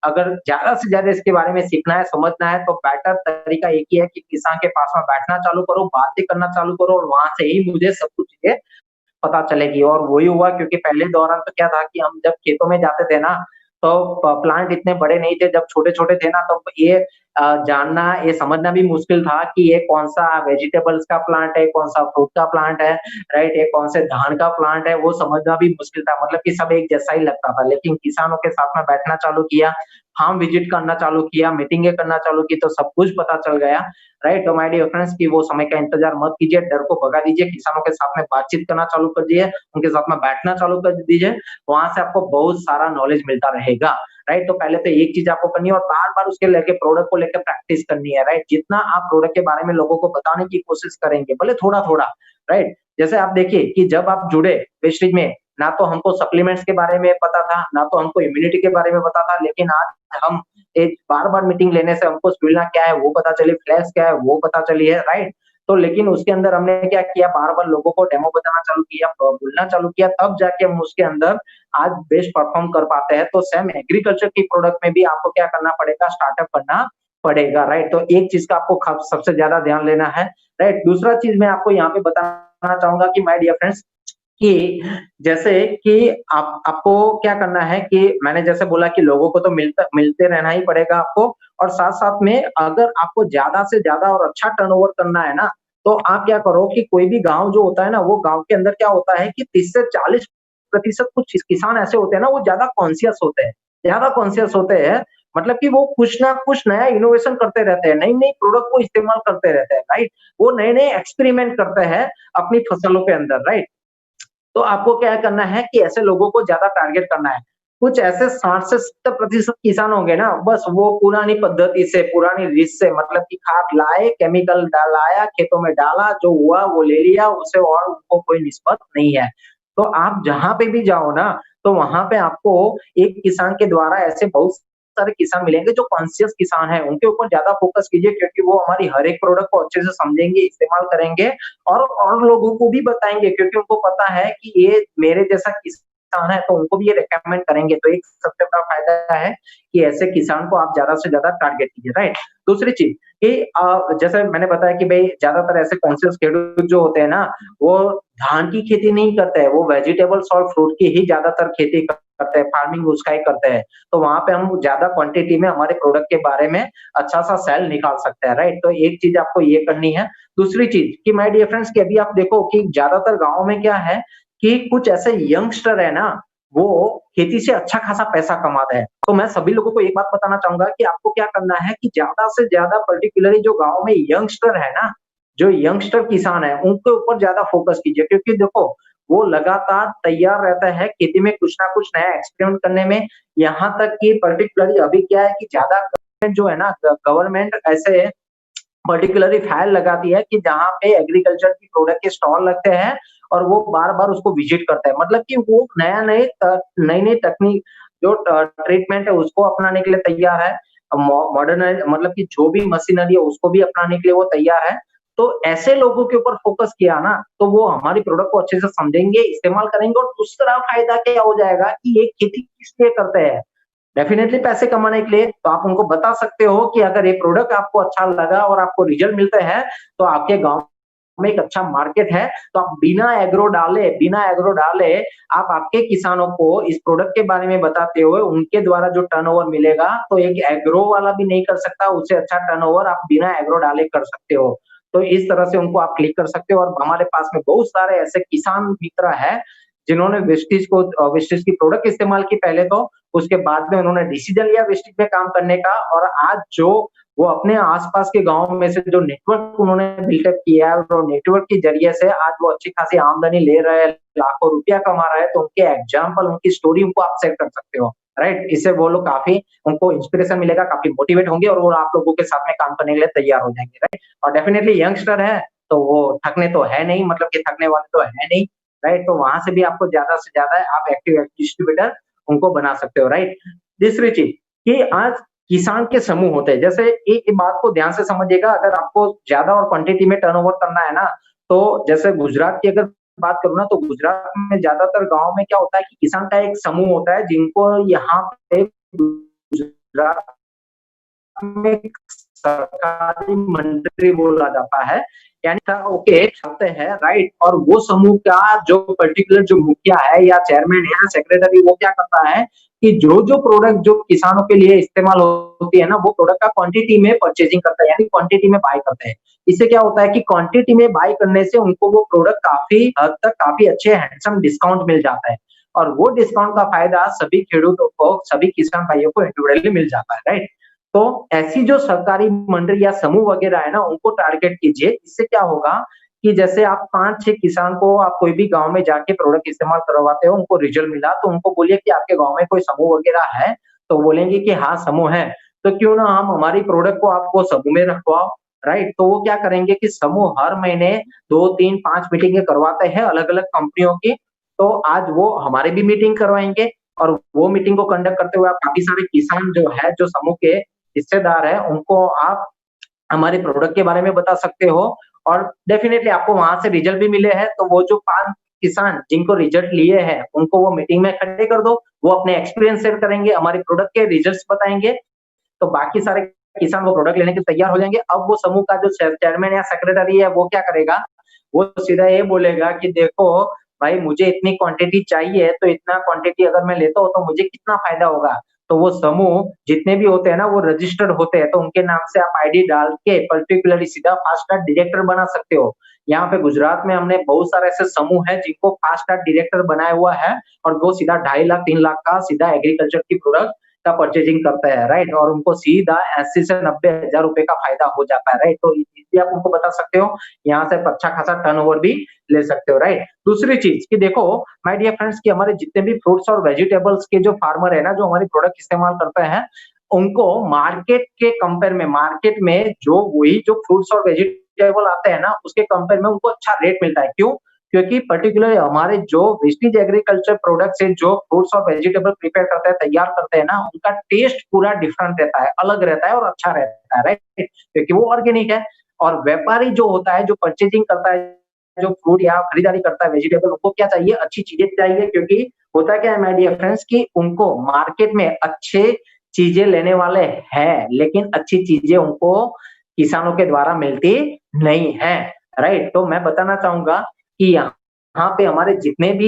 अगर ज़्यादा से ज़्यादा इसके बारे में सीखना है, समझना है, तो बेटर तरीका एक ही है कि किसान के पास में बैठना चालू करो, बातें करना चालू करो और वहाँ से ही मुझे सब कुछ चीज़ें पता चलेगी। और वही हुआ, क्योंकि पहले दौरान तो क्या था कि हम जब खेतों में जाते थे ना, तो प्लांट इतने बड़े नहीं थे, जब छोटे-छोटे थे ना, तो ये जानना, ये समझना भी मुश्किल था कि ये कौन-सा वेजिटेबल्स का प्लांट है, कौन-सा फ्रूट का प्लांट है, राइट? ये कौन से धान का प्लांट है, वो समझना भी मुश्किल था। मतलब कि सब एक जैसा ही लगता था। लेकिन किसानों के साथ में बैठना चालू किया, फार्म विजिट करना चालू किया, मीटिंगें करना चालू की, तो सब कुछ पता चल गया, राइट? तो माय डियर फ्रेंड्स, कि वो समय का इंतजार मत कीजिए, डर को भगा दीजिए, किसानों के साथ में बातचीत करना चालू कर दीजिए, उनके साथ में बैठना चालू कर दीजिए, वहाँ से आपको बहुत सारा नॉलेज मिलता रहेगा, राइट? तो पहले तो एक चीज़ आपको करनी है और बार-बार उसके लेके प्रोडक्ट को लेके प्रैक्टिस करनी है, राइट? जितना आप प्रोडक्ट के बारे में लोगों को बताने की कोशिश करेंगे, भले थोड़ा-थोड़ा, राइट? जैसे आप देखिए कि जब आप जुड़े वेस्टेज में, ना तो हमको सप्लीमेंट्स के बारे में पता था, ना तो हमको इम्यूनिटी के बारे में पता था, लेकिन आज हम एक बार-बार मीटिंग लेने से हमको स्पिरुलिना क्या है वो पता चली, फ्लैक्स क्या है वो पता चली है, राइट? तो लेकिन उसके अंदर हमने क्या किया, बार-बार लोगों को डेमो बताना चालू किया, बोलना चालू किया, तब जाके हम उसके अंदर आज बेस्ट परफॉर्म कर पाते हैं। तो सेम एग्रीकल्चर की प्रोडक्ट में भी आपको क्या करना पड़ेगा, स्टार्टअप करना पड़ेगा, राइट? तो एक चीज़ का आपको ख सबसे ज़्यादा ध्यान लेना है, राइट? दूसरा चीज़ मैं आपको यहाँ पे बताना चाहूँगा कि माय डियर फ्रेंड्स, कि जैसे कि आपको क्या करना है कि मैंने जैसे बोला कि लोगों को तो मिलते रहना ही पड़ेगा आपको, और साथ-साथ में अगर आपको ज़्यादा से ज़्यादा और अच्छा टर्नओवर करना है ना, तो आप क्या करो कि कोई भी गाँव जो होता है ना, वो गाँव के अंदर क्या होता है कि 30 से 40% कुछ किसान ऐसे होते हैं ना, वो ज़्यादा कॉन्शियस होते हैं, मतलब कि वो कुछ ना कुछ नया इनोवेशन करते रहते हैं, नई-नई प्रोडक्ट को इस्तेमाल करते रहते हैं, राइट? वो नए-नए एक्सपेरिमेंट करते हैं अपनी फसलों के अंदर, राइट? तो आपको क्या करना है कि ऐसे लोगों को ज़्यादा टारगेट करना है। कुछ ऐसे 60 से 70% किसान होंगे ना, बस वो पुरानी पद्धति से, पुरानी रीत से, मतलब कि खाद लाए, केमिकल लाया, खेतों में डाला, जो हुआ वो ले लिया, उससे और उनको कोई निस्बत नहीं है। तो आप जहाँ पे भी जाओ ना, तो वहाँ पे आपको एक किसान के द्वारा ऐसे बहुत सारे किसान मिलेंगे जो कॉन्शियस किसान हैं, उनके ऊपर ज़्यादा फोकस कीजिए, क्योंकि वो हमारी हर एक प्रोडक्ट को अच्छे से समझेंगे, इस्तेमाल करेंगे और लोगों को भी बताएँगे, क्योंकि उनको पता है कि ये मेरे जैसा किसान है, तो उनको भी ये रिकमेंड करेंगे। तो एक सबसे बड़ा फ़ायदा है कि ऐसे किसान को आप ज़्यादा से ज़्यादा टारगेट कीजिए, राइट? दूसरी चीज़ कि जैसे मैंने बताया कि भई ज़्यादातर ऐसे कॉन्शियस खेडूत जो होते हैं ना, वो धान की खेती नहीं करते हैं, वो वेजिटेबल्स और फ्रूट की ही ज़्यादातर खेती करते हैं, फार्मिंग उसका ही करते हैं। तो वहाँ पे हम ज़्यादा क्वांटिटी में हमारे प्रोडक्ट के बारे में अच्छा-सा सेल निकाल सकते हैं, राइट? तो एक चीज़ आपको ये करनी है। दूसरी चीज़ कि माय डियर फ्रेंड्स, कि अभी आप देखो कि ज़्यादातर गाँव में क्या है कि कुछ ऐसे यंगस्टर है ना, वो खेती से अच्छा खासा पैसा कमाते हैं। तो मैं सभी लोगों को एक बात बताना चाहूँगा कि आपको क्या करना है कि ज़्यादा से ज़्यादा पर्टिकुलरली जो गाँव में यंगस्टर है ना, जो यंगस्टर किसान है, उनके ऊपर ज़्यादा फोकस कीजिए, क्योंकि देखो, वो लगातार तैयार रहता है खेती में कुछ ना कुछ नया एक्सपेरिमेंट करने में। यहाँ तक कि पर्टिकुलरली अभी क्या है कि ज़्यादा गवर्नमेंट जो है ना, गवर्नमेंट ऐसे पर्टिकुलरली फाइल लगाती है कि जहाँ पे एग्रीकल्चर की प्रोडक्ट के स्टॉल लगते हैं और वो बार-बार उसको विजिट करते हैं। मतलब कि वो नई-नई तकनीक जो ट्रीटमेंट है उसको अपनाने के लिए तैयार है। मॉडर्नाइज़ मतलब कि जो भी मशीनरी है उसको भी अपनाने के लिए वो तैयार है। तो ऐसे लोगों के ऊपर फोकस किया ना, तो वो हमारी प्रोडक्ट को अच्छे से समझेंगे, इस्तेमाल करेंगे, और दूसरा फायदा क्या हो जाएगा कि ये खेती किस लिए करते हैं? डेफिनिटली पैसे कमाने के लिए। तो आप उनको बता सकते हो कि अगर ये प्रोडक्ट आपको अच्छा लगा और आपको रिजल्ट मिलते हैं, तो आपके गाँव में एक अच्छा मार्केट है, तो आप बिना एग्रो डाले आप आपके किसानों को इस प्रोडक्ट के बारे में बताते हुए उनके द्वारा जो टर्नओवर मिलेगा, तो एक एग्रो वाला भी नहीं कर सकता, उससे अच्छा टर्नओवर आप बिना एग्रो डाले कर सकते हो। तो इस तरह से उनको आप क्लिक कर सकते हो, और हमारे पास में बहुत सारे ऐसे किसान मित्र हैं, जिन्होंने वेस्टेज की प्रोडक्ट इस्तेमाल की पहले तो, उसके बाद में उन्होंने डिसीजन लिया वेस्टेज में काम करने का, और आज जो वो अपने आस-पास के गाँव में से जो नेटवर्क उन्होंने बिल्डअप किया है, और नेटवर्क के ज़रिए से आज वो अच्छी खासी आमदनी ले रहे हैं, लाखों रुपया कमा रहे हैं, तो उनके एग्ज़ाम्पल, उनकी स्टोरी उनको आप शेयर कर सकते हो, राइट? इससे वो लोग काफ़ी उनको इंस्पिरेशन मिलेगा, काफ़ी मोटिवेट होंगे, और वो आप लोगों के साथ में काम करने के लिए तैयार हो जाएँगे, राइट? और डेफिनिटली यंगस्टर है, तो वो थकने तो है नहीं, मतलब कि थकने वाले तो है नहीं, राइट? तो वहाँ से भी आपको ज़्यादा से ज़्यादा आप एक्टिव डिस्ट्रीब्यूटर उनको बना सकते हो, राइट? तीसरी चीज़ कि आज किसान के समूह होते हैं, जैसे एक बात को ध्यान से समझिएगा, अगर आपको ज़्यादा और क्वांटिटी में टर्नओवर करना है ना, तो जैसे गुजरात की अगर बात करूँ ना, तो गुजरात में ज़्यादातर गाँव में क्या होता है कि किसान का एक समूह होता है, जिनको यहाँ पे गुजरात में सरकारी मंडी बोला जाता है। यानी ओके चलते हैं, राइट। और वो समूह का जो पर्टिकुलर जो मुखिया है या चेयरमैन है या सेक्रेटरी, वो क्या करता है कि जो जो प्रोडक्ट जो किसानों के लिए इस्तेमाल होती है ना, वो प्रोडक्ट का क्वांटिटी में परचेजिंग करता है, यानी क्वांटिटी में बाय करते हैं। इससे क्या होता है कि क्वांटिटी में बाय करने से उनको वो प्रोडक्ट काफी हद तक काफी अच्छे हैंडसम डिस्काउंट मिल जाता है, और वो डिस्काउंट का फायदा सभी खेडूतों को, सभी किसान भाइयों को इंडिविजुअली मिल जाता है, राइट। तो ऐसी जो सरकारी मंडली या समूह वगैरह है ना, उनको टारगेट कीजिए। इससे क्या होगा कि जैसे आप 5-6 किसान को आप कोई भी गांव में जाके प्रोडक्ट इस्तेमाल करवाते हो, उनको रिजल्ट मिला, तो उनको बोलिए कि आपके गांव में कोई समूह वगैरह है, तो बोलेंगे कि हाँ समूह है, तो क्यों ना हम हमारी प्रोडक्ट को आपको समूह में रखवाओ, राइट। तो वो क्या करेंगे कि समूह हर महीने 2-3-5 मीटिंगें करवाते हैं अलग अलग कंपनियों की। तो आज वो हमारी भी मीटिंग करवाएंगे, और वो मीटिंग को कंडक्ट करते हुए आप काफी सारे किसान जो है, जो समूह के हिस्सेदार है, उनको आप हमारे प्रोडक्ट के बारे में बता सकते हो, और डेफिनेटली आपको वहां से रिजल्ट भी मिले हैं, तो वो जो 5 किसान जिनको रिजल्ट लिए हैं, उनको वो मीटिंग में खड़े कर दो, वो अपने एक्सपीरियंस शेयर करेंगे, हमारे प्रोडक्ट के रिजल्ट्स बताएंगे, तो बाकी सारे किसान वो प्रोडक्ट लेने के तैयार हो जाएंगे। अब वो समूह का जो चेयरमैन या सेक्रेटरी है, वो क्या करेगा, वो सीधा ये बोलेगा कि देखो भाई, मुझे इतनी क्वांटिटी चाहिए, तो इतना क्वांटिटी अगर मैं लेता हूँ तो मुझे कितना फायदा होगा। तो वो समूह जितने भी होते हैं ना, वो रजिस्टर्ड होते हैं, तो उनके नाम से आप आईडी डाल के पर्टिकुलरली सीधा फास्ट कार्ड डायरेक्टर बना सकते हो। यहाँ पे गुजरात में हमने बहुत सारे ऐसे समूह है जिनको फास्ट कार्ड डायरेक्टर बनाया हुआ है, और वो सीधा 2.5 लाख 3 लाख का सीधा एग्रीकल्चर की प्रोडक्ट का परचेजिंग करता है, राइट। और उनको सीधा 80 से 90 हजार रुपए का फायदा हो जाता है, राइट। तो इसलिए आप उनको बता सकते हो, यहाँ से अच्छा खासा टर्नओवर भी ले सकते हो, राइट। दूसरी चीज कि देखो माय डियर फ्रेंड्स, कि हमारे जितने भी फ्रूट्स और वेजिटेबल्स के जो फार्मर है ना, जो हमारी प्रोडक्ट इस्तेमाल करते हैं, उनको मार्केट के कंपेयर में, मार्केट में जो वही जो फ्रूट्स और वेजिटेबल आते हैं ना, उसके कंपेयर में उनको अच्छा रेट मिलता है। क्यों? क्योंकि पर्टिकुलर हमारे जो वेस्टेज एग्रीकल्चर प्रोडक्ट से जो फ्रूट्स और वेजिटेबल प्रिपेयर करते हैं, तैयार करते हैं ना, उनका टेस्ट पूरा डिफरेंट रहता है, अलग रहता है और अच्छा रहता है, राइट। क्योंकि वो ऑर्गेनिक है। और व्यापारी जो होता है, जो परचेजिंग करता है, जो फ्रूट या खरीदारी करता है वेजिटेबल, उनको क्या चाहिए, अच्छी चीजें चाहिए। क्योंकि होता क्या है माय डियर फ्रेंड्स, कि उनको मार्केट में अच्छे चीजें लेने वाले हैं, लेकिन अच्छी चीजें उनको किसानों के द्वारा मिलती नहीं है, राइट। तो मैं बताना चाहूंगा कि यहाँ पे हमारे जितने भी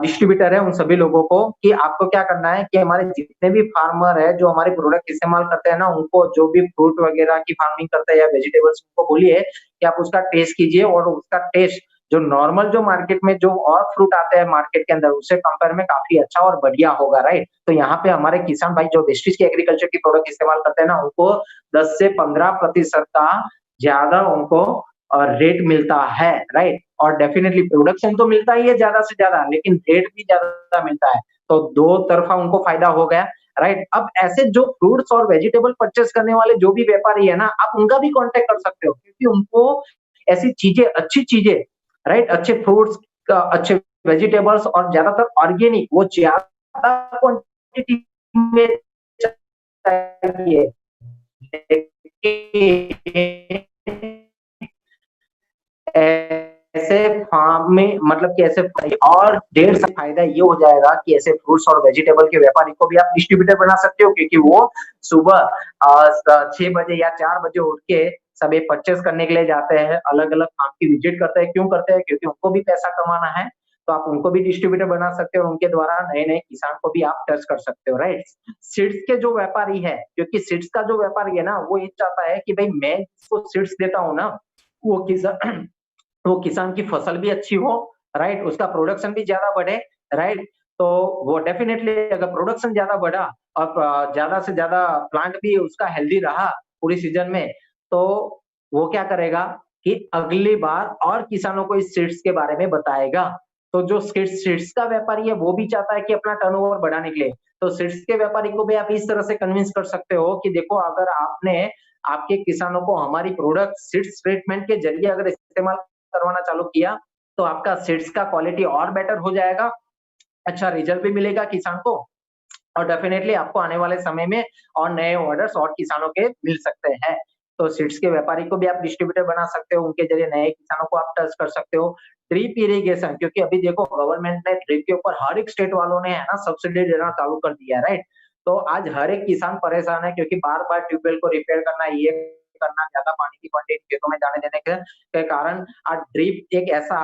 डिस्ट्रीब्यूटर है, उन सभी लोगों को कि आपको क्या करना है कि हमारे जितने भी फार्मर है जो हमारे प्रोडक्ट इस्तेमाल करते हैं ना, उनको जो भी फ्रूट वगैरह की फार्मिंग करते हैं या वेजिटेबल्स, उनको बोलिए कि आप उसका टेस्ट कीजिए, और उसका टेस्ट जो नॉर्मल जो मार्केट में जो और फ्रूट आते हैं मार्केट के अंदर, उससे कंपेयर में काफी अच्छा और बढ़िया होगा, राइट। तो यहाँ पे हमारे किसान भाई जो वेस्टेज के एग्रीकल्चर की प्रोडक्ट इस्तेमाल करते हैं ना, उनको 10 से 15% का ज्यादा उनको रेट मिलता है, राइट। और डेफिनेटली प्रोडक्शन तो मिलता ही है ज्यादा से ज्यादा, लेकिन रेट भी ज्यादा मिलता है, तो दो तरफा उनको फायदा हो गया, राइट। अब ऐसे जो फ्रूट्स और वेजिटेबल परचेस करने वाले जो भी व्यापारी है ना, आप उनका भी कांटेक्ट कर सकते हो, क्योंकि उनको ऐसी चीजें, अच्छी चीजें, राइट, अच्छे फ्रूट्स, अच्छे वेजिटेबल्स और ज्यादातर ऑर्गेनिक, वो ज्यादा क्वांटिटी में चाहिए। ऐसे फार्म में मतलब कि ऐसे, और ढेर सा फायदा ये हो जाएगा कि ऐसे फ्रूट्स और वेजिटेबल के व्यापारी को भी आप डिस्ट्रीब्यूटर बना सकते हो, क्योंकि वो सुबह 6 बजे या 4 बजे उठ के सभी परचेस करने के लिए जाते हैं, अलग अलग फार्म की विजिट करते हैं। क्यों करते हैं? क्योंकि उनको भी पैसा कमाना है। तो आप उनको भी डिस्ट्रीब्यूटर बना सकते हो, और उनके द्वारा नए नए किसान को भी आप टच कर सकते हो, राइट। सीड्स के जो व्यापारी है, क्योंकि सीड्स का जो व्यापारी है ना, वो ये चाहता है कि भाई मैं जिसको सीड्स देता हूँ ना, वो किसान, तो किसान की फसल भी अच्छी हो, राइट, उसका प्रोडक्शन भी ज्यादा बढ़े, राइट। तो वो डेफिनेटली अगर प्रोडक्शन ज्यादा बढ़ा और ज्यादा से ज्यादा प्लांट भी उसका हेल्दी रहा पूरी सीजन में, तो वो क्या करेगा कि अगली बार और किसानों को इस सीड्स के बारे में बताएगा। तो जो सीड्स का व्यापारी है, वो भी चाहता है कि अपना टर्नओवर बढ़ाने के लिए, तो सीड्स के व्यापारी को भी आप इस तरह से कन्विंस कर सकते हो कि देखो, अगर आपने आपके किसानों को हमारी प्रोडक्ट सीड्स ट्रीटमेंट के जरिए अगर इस्तेमाल करवाना चालू किया, तो आपका सीड्स का क्वालिटी और बेटर हो जाएगा, अच्छा रिजल्ट भी मिलेगा किसान को, और डेफिनेटली आपको आने वाले समय में और नए ऑर्डर्स और किसानों के मिल सकते हैं। तो सीड्स के व्यापारी को भी आप डिस्ट्रीब्यूटर बना सकते हो, उनके जरिए नए किसानों को आप टच कर सकते हो। ड्रिप इरिगेशन, क्योंकि अभी देखो गवर्नमेंट ने ड्रिप के ऊपर हर एक स्टेट वालों ने है ना सब्सिडी देना चालू कर दिया है, राइट। तो आज हर एक किसान परेशान है, क्योंकि बार बार ट्यूबवेल को रिपेयर करना, ये करना, ज्यादा पानी की क्वांटिटी खेतों में जाने देने के कारण ड्रिप एक ऐसा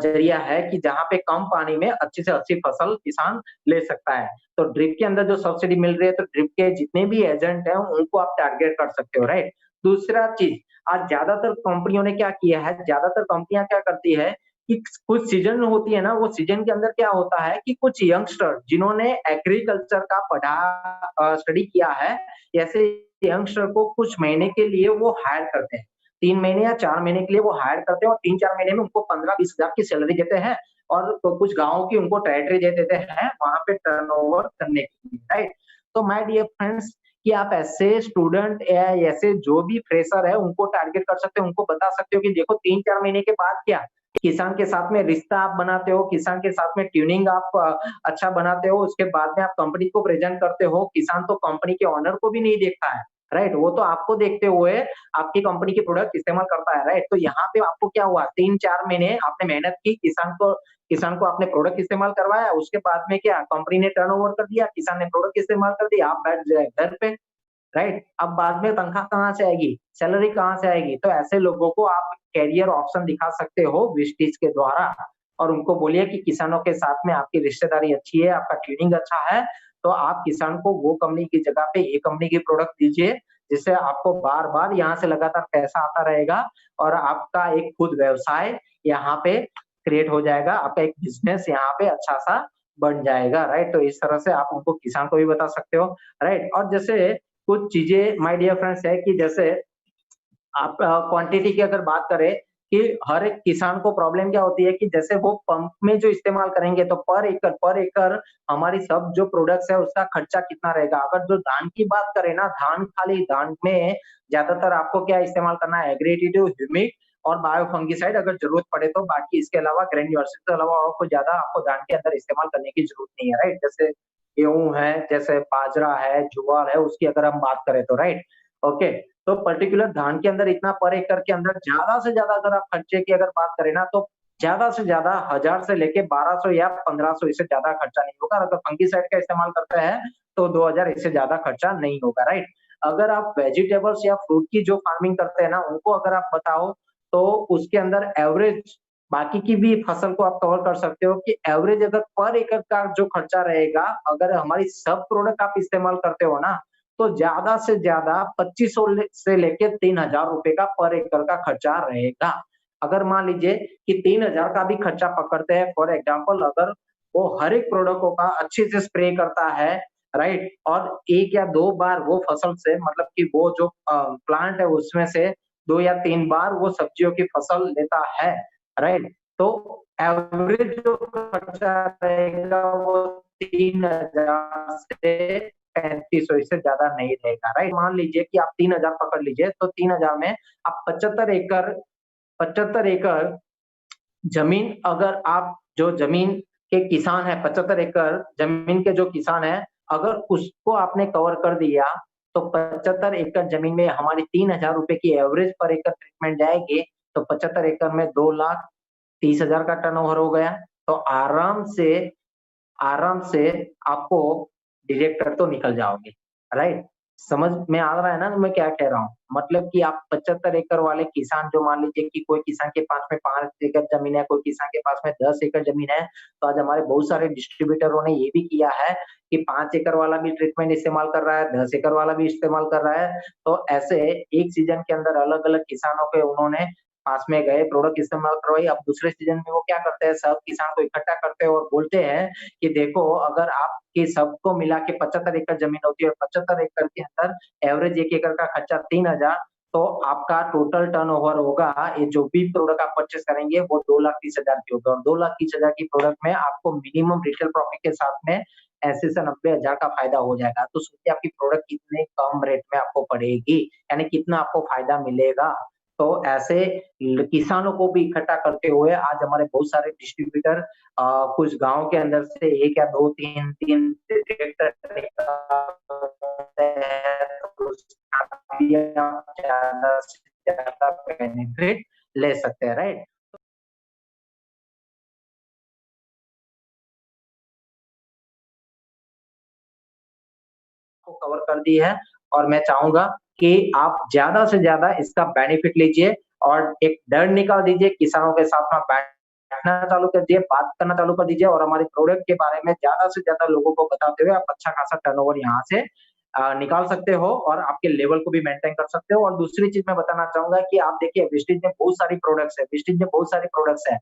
जरिया है कि जहाँ पे कम पानी में अच्छी से अच्छी फसल किसान ले सकता है। तो ड्रिप के अंदर जो सब्सिडी मिल रही है, तो ड्रिप के जितने भी एजेंट हैं उनको आप टारगेट कर सकते हो, राइट? दूसरा चीज, आज ज्यादातर कंपनियों ने क्या किया है, ज्यादातर कंपनियां क्या करती है कि कुछ सीजन होती है ना, वो सीजन के अंदर क्या होता है कि कुछ यंगस्टर जिन्होंने एग्रीकल्चर का स्टडी किया है, ऐसे यंगस्टर को कुछ महीने के लिए वो हायर करते हैं। 3 महीने या 4 महीने के लिए वो हायर करते हैं और 3-4 महीने में उनको 15-20 हज़ार की सैलरी देते हैं और तो कुछ गाँव की उनको टेरिटरी दे देते हैं वहाँ पे टर्नओवर करने के लिए, राइट? तो माय डियर फ्रेंड्स, कि आप ऐसे स्टूडेंट या ऐसे जो भी फ्रेशर है उनको टारगेट कर सकते हो, उनको बता सकते हो कि देखो 3-4 महीने के बाद क्या किसान के साथ में रिश्ता आप बनाते हो, किसान के साथ में ट्यूनिंग आप अच्छा बनाते हो, उसके बाद में आप कंपनी को प्रेजेंट करते हो, किसान तो कंपनी के ओनर को भी नहीं देखता है, राइट? वो तो आपको देखते हुए आपकी कंपनी के प्रोडक्ट इस्तेमाल करता है, राइट? तो यहाँ पे आपको क्या हुआ, 3-4 महीने आपने मेहनत की, किसान को आपने प्रोडक्ट इस्तेमाल करवाया, उसके बाद में क्या कंपनी ने टर्नओवर कर दिया, किसान ने प्रोडक्ट इस्तेमाल कर दिया, आप बैठ गए घर पे, राइट? अब बाद में तनख्वाह कहाँ से आएगी? सैलरी कहाँ से आएगी? तो ऐसे लोगों को आप करियर ऑप्शन दिखा सकते हो विस्टीज के द्वारा और उनको बोलिए कि किसानों के साथ में आपकी रिश्तेदारी अच्छी है, आपका ट्यूनिंग अच्छा है, तो आप किसान को वो कंपनी की जगह पे ये कंपनी की प्रोडक्ट दीजिए, जिससे आपको बार-बार यहाँ से लगातार पैसा आता रहेगा और आपका एक खुद व्यवसाय यहाँ पे क्रिएट हो जाएगा, आपका एक बिज़नेस यहाँ पे अच्छा-सा बन जाएगा, राइट? तो इस तरह से आप उनको किसान को भी बता सकते हो, राइट? और जैसे कुछ चीज़ें माय डियर फ्रेंड्स है कि जैसे आप क्वांटिटी की अगर बात करें कि हर एक किसान को प्रॉब्लम क्या होती है कि जैसे वो पंप में जो इस्तेमाल करेंगे तो पर एकड़ हमारी सब जो प्रोडक्ट्स है उसका खर्चा कितना रहेगा? अगर जो धान की बात करें ना, खाली धान में ज्यादातर आपको क्या इस्तेमाल करना है, एग्रीटेटिव, ह्यूमिक और बायोफंगिसाइड अगर जरूरत पड़े तो, बाकी इसके अलावा ग्रेन्युलर्स के अलावा और कोई ज्यादा आपको धान के अंदर इस्तेमाल करने की जरूरत नहीं है, राइट? जैसे गेहूँ है, जैसे बाजरा है, ज्वार है, उसकी अगर हम बात करें तो, राइट? ओके, तो पर्टिकुलर धान के अंदर इतना पर एकड़ के अंदर ज्यादा से ज्यादा अगर आप खर्चे की अगर बात करें ना, तो ज्यादा से ज्यादा 1000 से लेके 1200 या 1500, इससे ज्यादा खर्चा नहीं होगा। अगर फंगिसाइड का इस्तेमाल करते हैं तो 2000, इससे ज्यादा खर्चा नहीं होगा, राइट? अगर आप वेजिटेबल्स या फ्रूट की जो फार्मिंग करते हैं ना, उनको अगर आप बताओ तो उसके अंदर एवरेज बाकी की भी फसल को आप कवर कर सकते हो कि एवरेज अगर पर एकड़ का जो खर्चा रहेगा, अगर हमारी सब प्रोडक्ट आप इस्तेमाल करते हो ना, तो ज्यादा से ज्यादा 2500 से लेके 3000 रुपए का पर एकड़ का खर्चा रहेगा। अगर मान लीजिए कि 3000 का भी खर्चा पकड़ते हैं फॉर एग्जांपल, अगर वो हर एक प्रोडक्ट का अच्छे से स्प्रे करता है, राइट? और 1 या 2 बार वो फसल से मतलब कि वो जो प्लांट है उसमें से 2 या 3 बार वो सब्जियों की फसल लेता है, राइट? तो एवरेज जो खर्चा रहेगा वो 3000 से 3500, इससे ज्यादा नहीं रहेगा, राइट? मान लीजिए कि आप 3000 पकड़ लीजिए, तो 3000 में आप 75 एकड़ जमीन, अगर आप जो जमीन के किसान है, 75 एकड़ जमीन के जो किसान है, अगर उसको आपने कवर कर दिया, तो 75 एकड़ जमीन में हमारी 3000 रुपए की एवरेज पर एकड़ ट्रीटमेंट जाएगी, तो 75 एकड़ में 2,30,000 का टर्नओवर हो गया। तो आराम से आपको डायरेक्टर तो निकल जाओगे, राइट? समझ में आ रहा है ना मैं क्या कह रहा हूँ? मतलब कि आप 75 एकड़ वाले किसान, जो मान लीजिए कि कोई किसान के पास में 5 एकड़ ज़मीन है, कोई किसान के पास में 10 एकड़ ज़मीन है, तो आज हमारे बहुत सारे डिस्ट्रीब्यूटरों ने ये भी किया है कि 5 एकड़ वाला भी ट्रीटमेंट इस्तेमाल कर रहा है, 10 एकड़ वाला भी इस्तेमाल कर रहा है। तो ऐसे एक सीज़न के अंदर अलग-अलग किसानों के उन्होंने पास में गए, प्रोडक्ट इस्तेमाल करवाई। अब दूसरे सीज़न में वो क्या करते हैं, सब किसान को इकट्ठा करते हैं और बोलते हैं कि देखो, अगर आपके सबको मिला के 75 एकड़ जमीन होती है और 75 एकड़ के अंदर एवरेज 1 एकड़ का खर्चा 3000, तो आपका टोटल टर्नओवर होगा, ये जो भी प्रोडक्ट आप परचेज़ करेंगे वो 2,30,000 की होगी और 2,30,000 की प्रोडक्ट में आपको मिनिमम रिटेल प्रॉफिट के साथ में 80 से 90,000 का फायदा हो जाएगा। तो सोचिए आपकी प्रोडक्ट कितने कम रेट में आपको पड़ेगी, यानी कितना आपको फायदा मिलेगा। तो ऐसे किसानों को भी इकट्ठा करते हुए आज हमारे बहुत सारे डिस्ट्रीब्यूटर कुछ गाँव के अंदर से 1 या 2 3 ट्रैक्टर निकालते हैं, तो उसका भी आप ज़्यादा से ज़्यादा बेनिफिट ले सकते हैं, राइट? को कवर कर दी है और मैं चाहूँगा कि आप ज़्यादा से ज़्यादा इसका बेनिफिट लीजिए और एक डर निकाल दीजिए, किसानों के साथ में बैठना चालू कर दिए, बात करना चालू कर दीजिए और हमारे प्रोडक्ट के बारे में ज़्यादा से ज़्यादा लोगों को बताते हुए आप अच्छा खासा टर्नओवर यहाँ से निकाल सकते हो और आपके लेवल को भी मेंटेन कर सकते हो। और दूसरी चीज़ मैं बताना चाहूँगा कि आप देखिए विस्टीज में बहुत सारी प्रोडक्ट्स है, विस्टीज में बहुत सारी प्रोडक्ट्स है,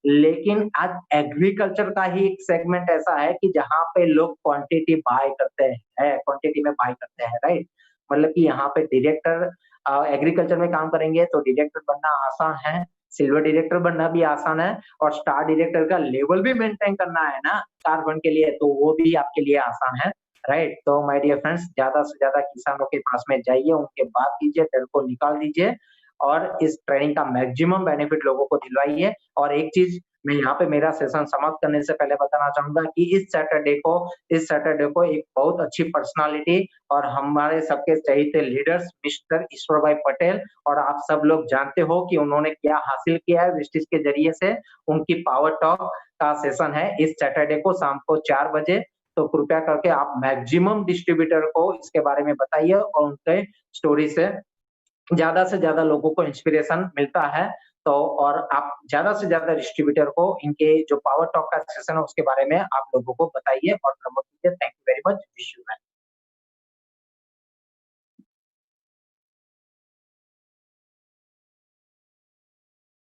लेकिन आज एग्रीकल्चर का ही एक सेगमेंट ऐसा है कि जहाँ पे लोग क्वांटिटी बाय करते हैं, क्वांटिटी में बाय करते हैं, राइट? मतलब कि यहाँ पे डायरेक्टर एग्रीकल्चर में काम करेंगे तो डायरेक्टर बनना आसान है, सिल्वर डायरेक्टर बनना भी आसान है और स्टार डायरेक्टर का लेवल भी मेंटेन करना है ना कार्बन के लिए, तो वो भी आपके लिए आसान है, राइट? तो माय डियर फ्रेंड्स, ज़्यादा से ज़्यादा किसानों के पास में जाइए, उनके बात कीजिए, डर को निकाल दीजिए और इस ट्रेनिंग का मैक्सिमम बेनिफिट लोगों को दिलवाइए। और एक चीज़ मैं यहाँ पे मेरा सेशन समाप्त करने से पहले बताना चाहूँगा कि इस सैटरडे को एक बहुत अच्छी पर्सनैलिटी और हमारे सबके चहेते लीडर्स मिस्टर ईश्वर भाई पटेल, और आप सब लोग जानते हो कि उन्होंने क्या हासिल किया है विस्टीज के ज़रिए से, उनकी पावर टॉक का सेशन है इस सैटरडे को शाम को 4 बजे। तो कृपया करके आप मैक्सिमम डिस्ट्रीब्यूटर को इसके बारे में बताइए और उनके स्टोरी से ज़्यादा से ज़्यादा लोगों को इंस्पिरेशन मिलता है। तो और आप ज़्यादा से ज़्यादा डिस्ट्रीब्यूटर को इनके जो पावर टॉक का सेशन है उसके बारे में आप लोगों को बताइए और प्रमोट कीजिए। Thank you very much. Wish you well.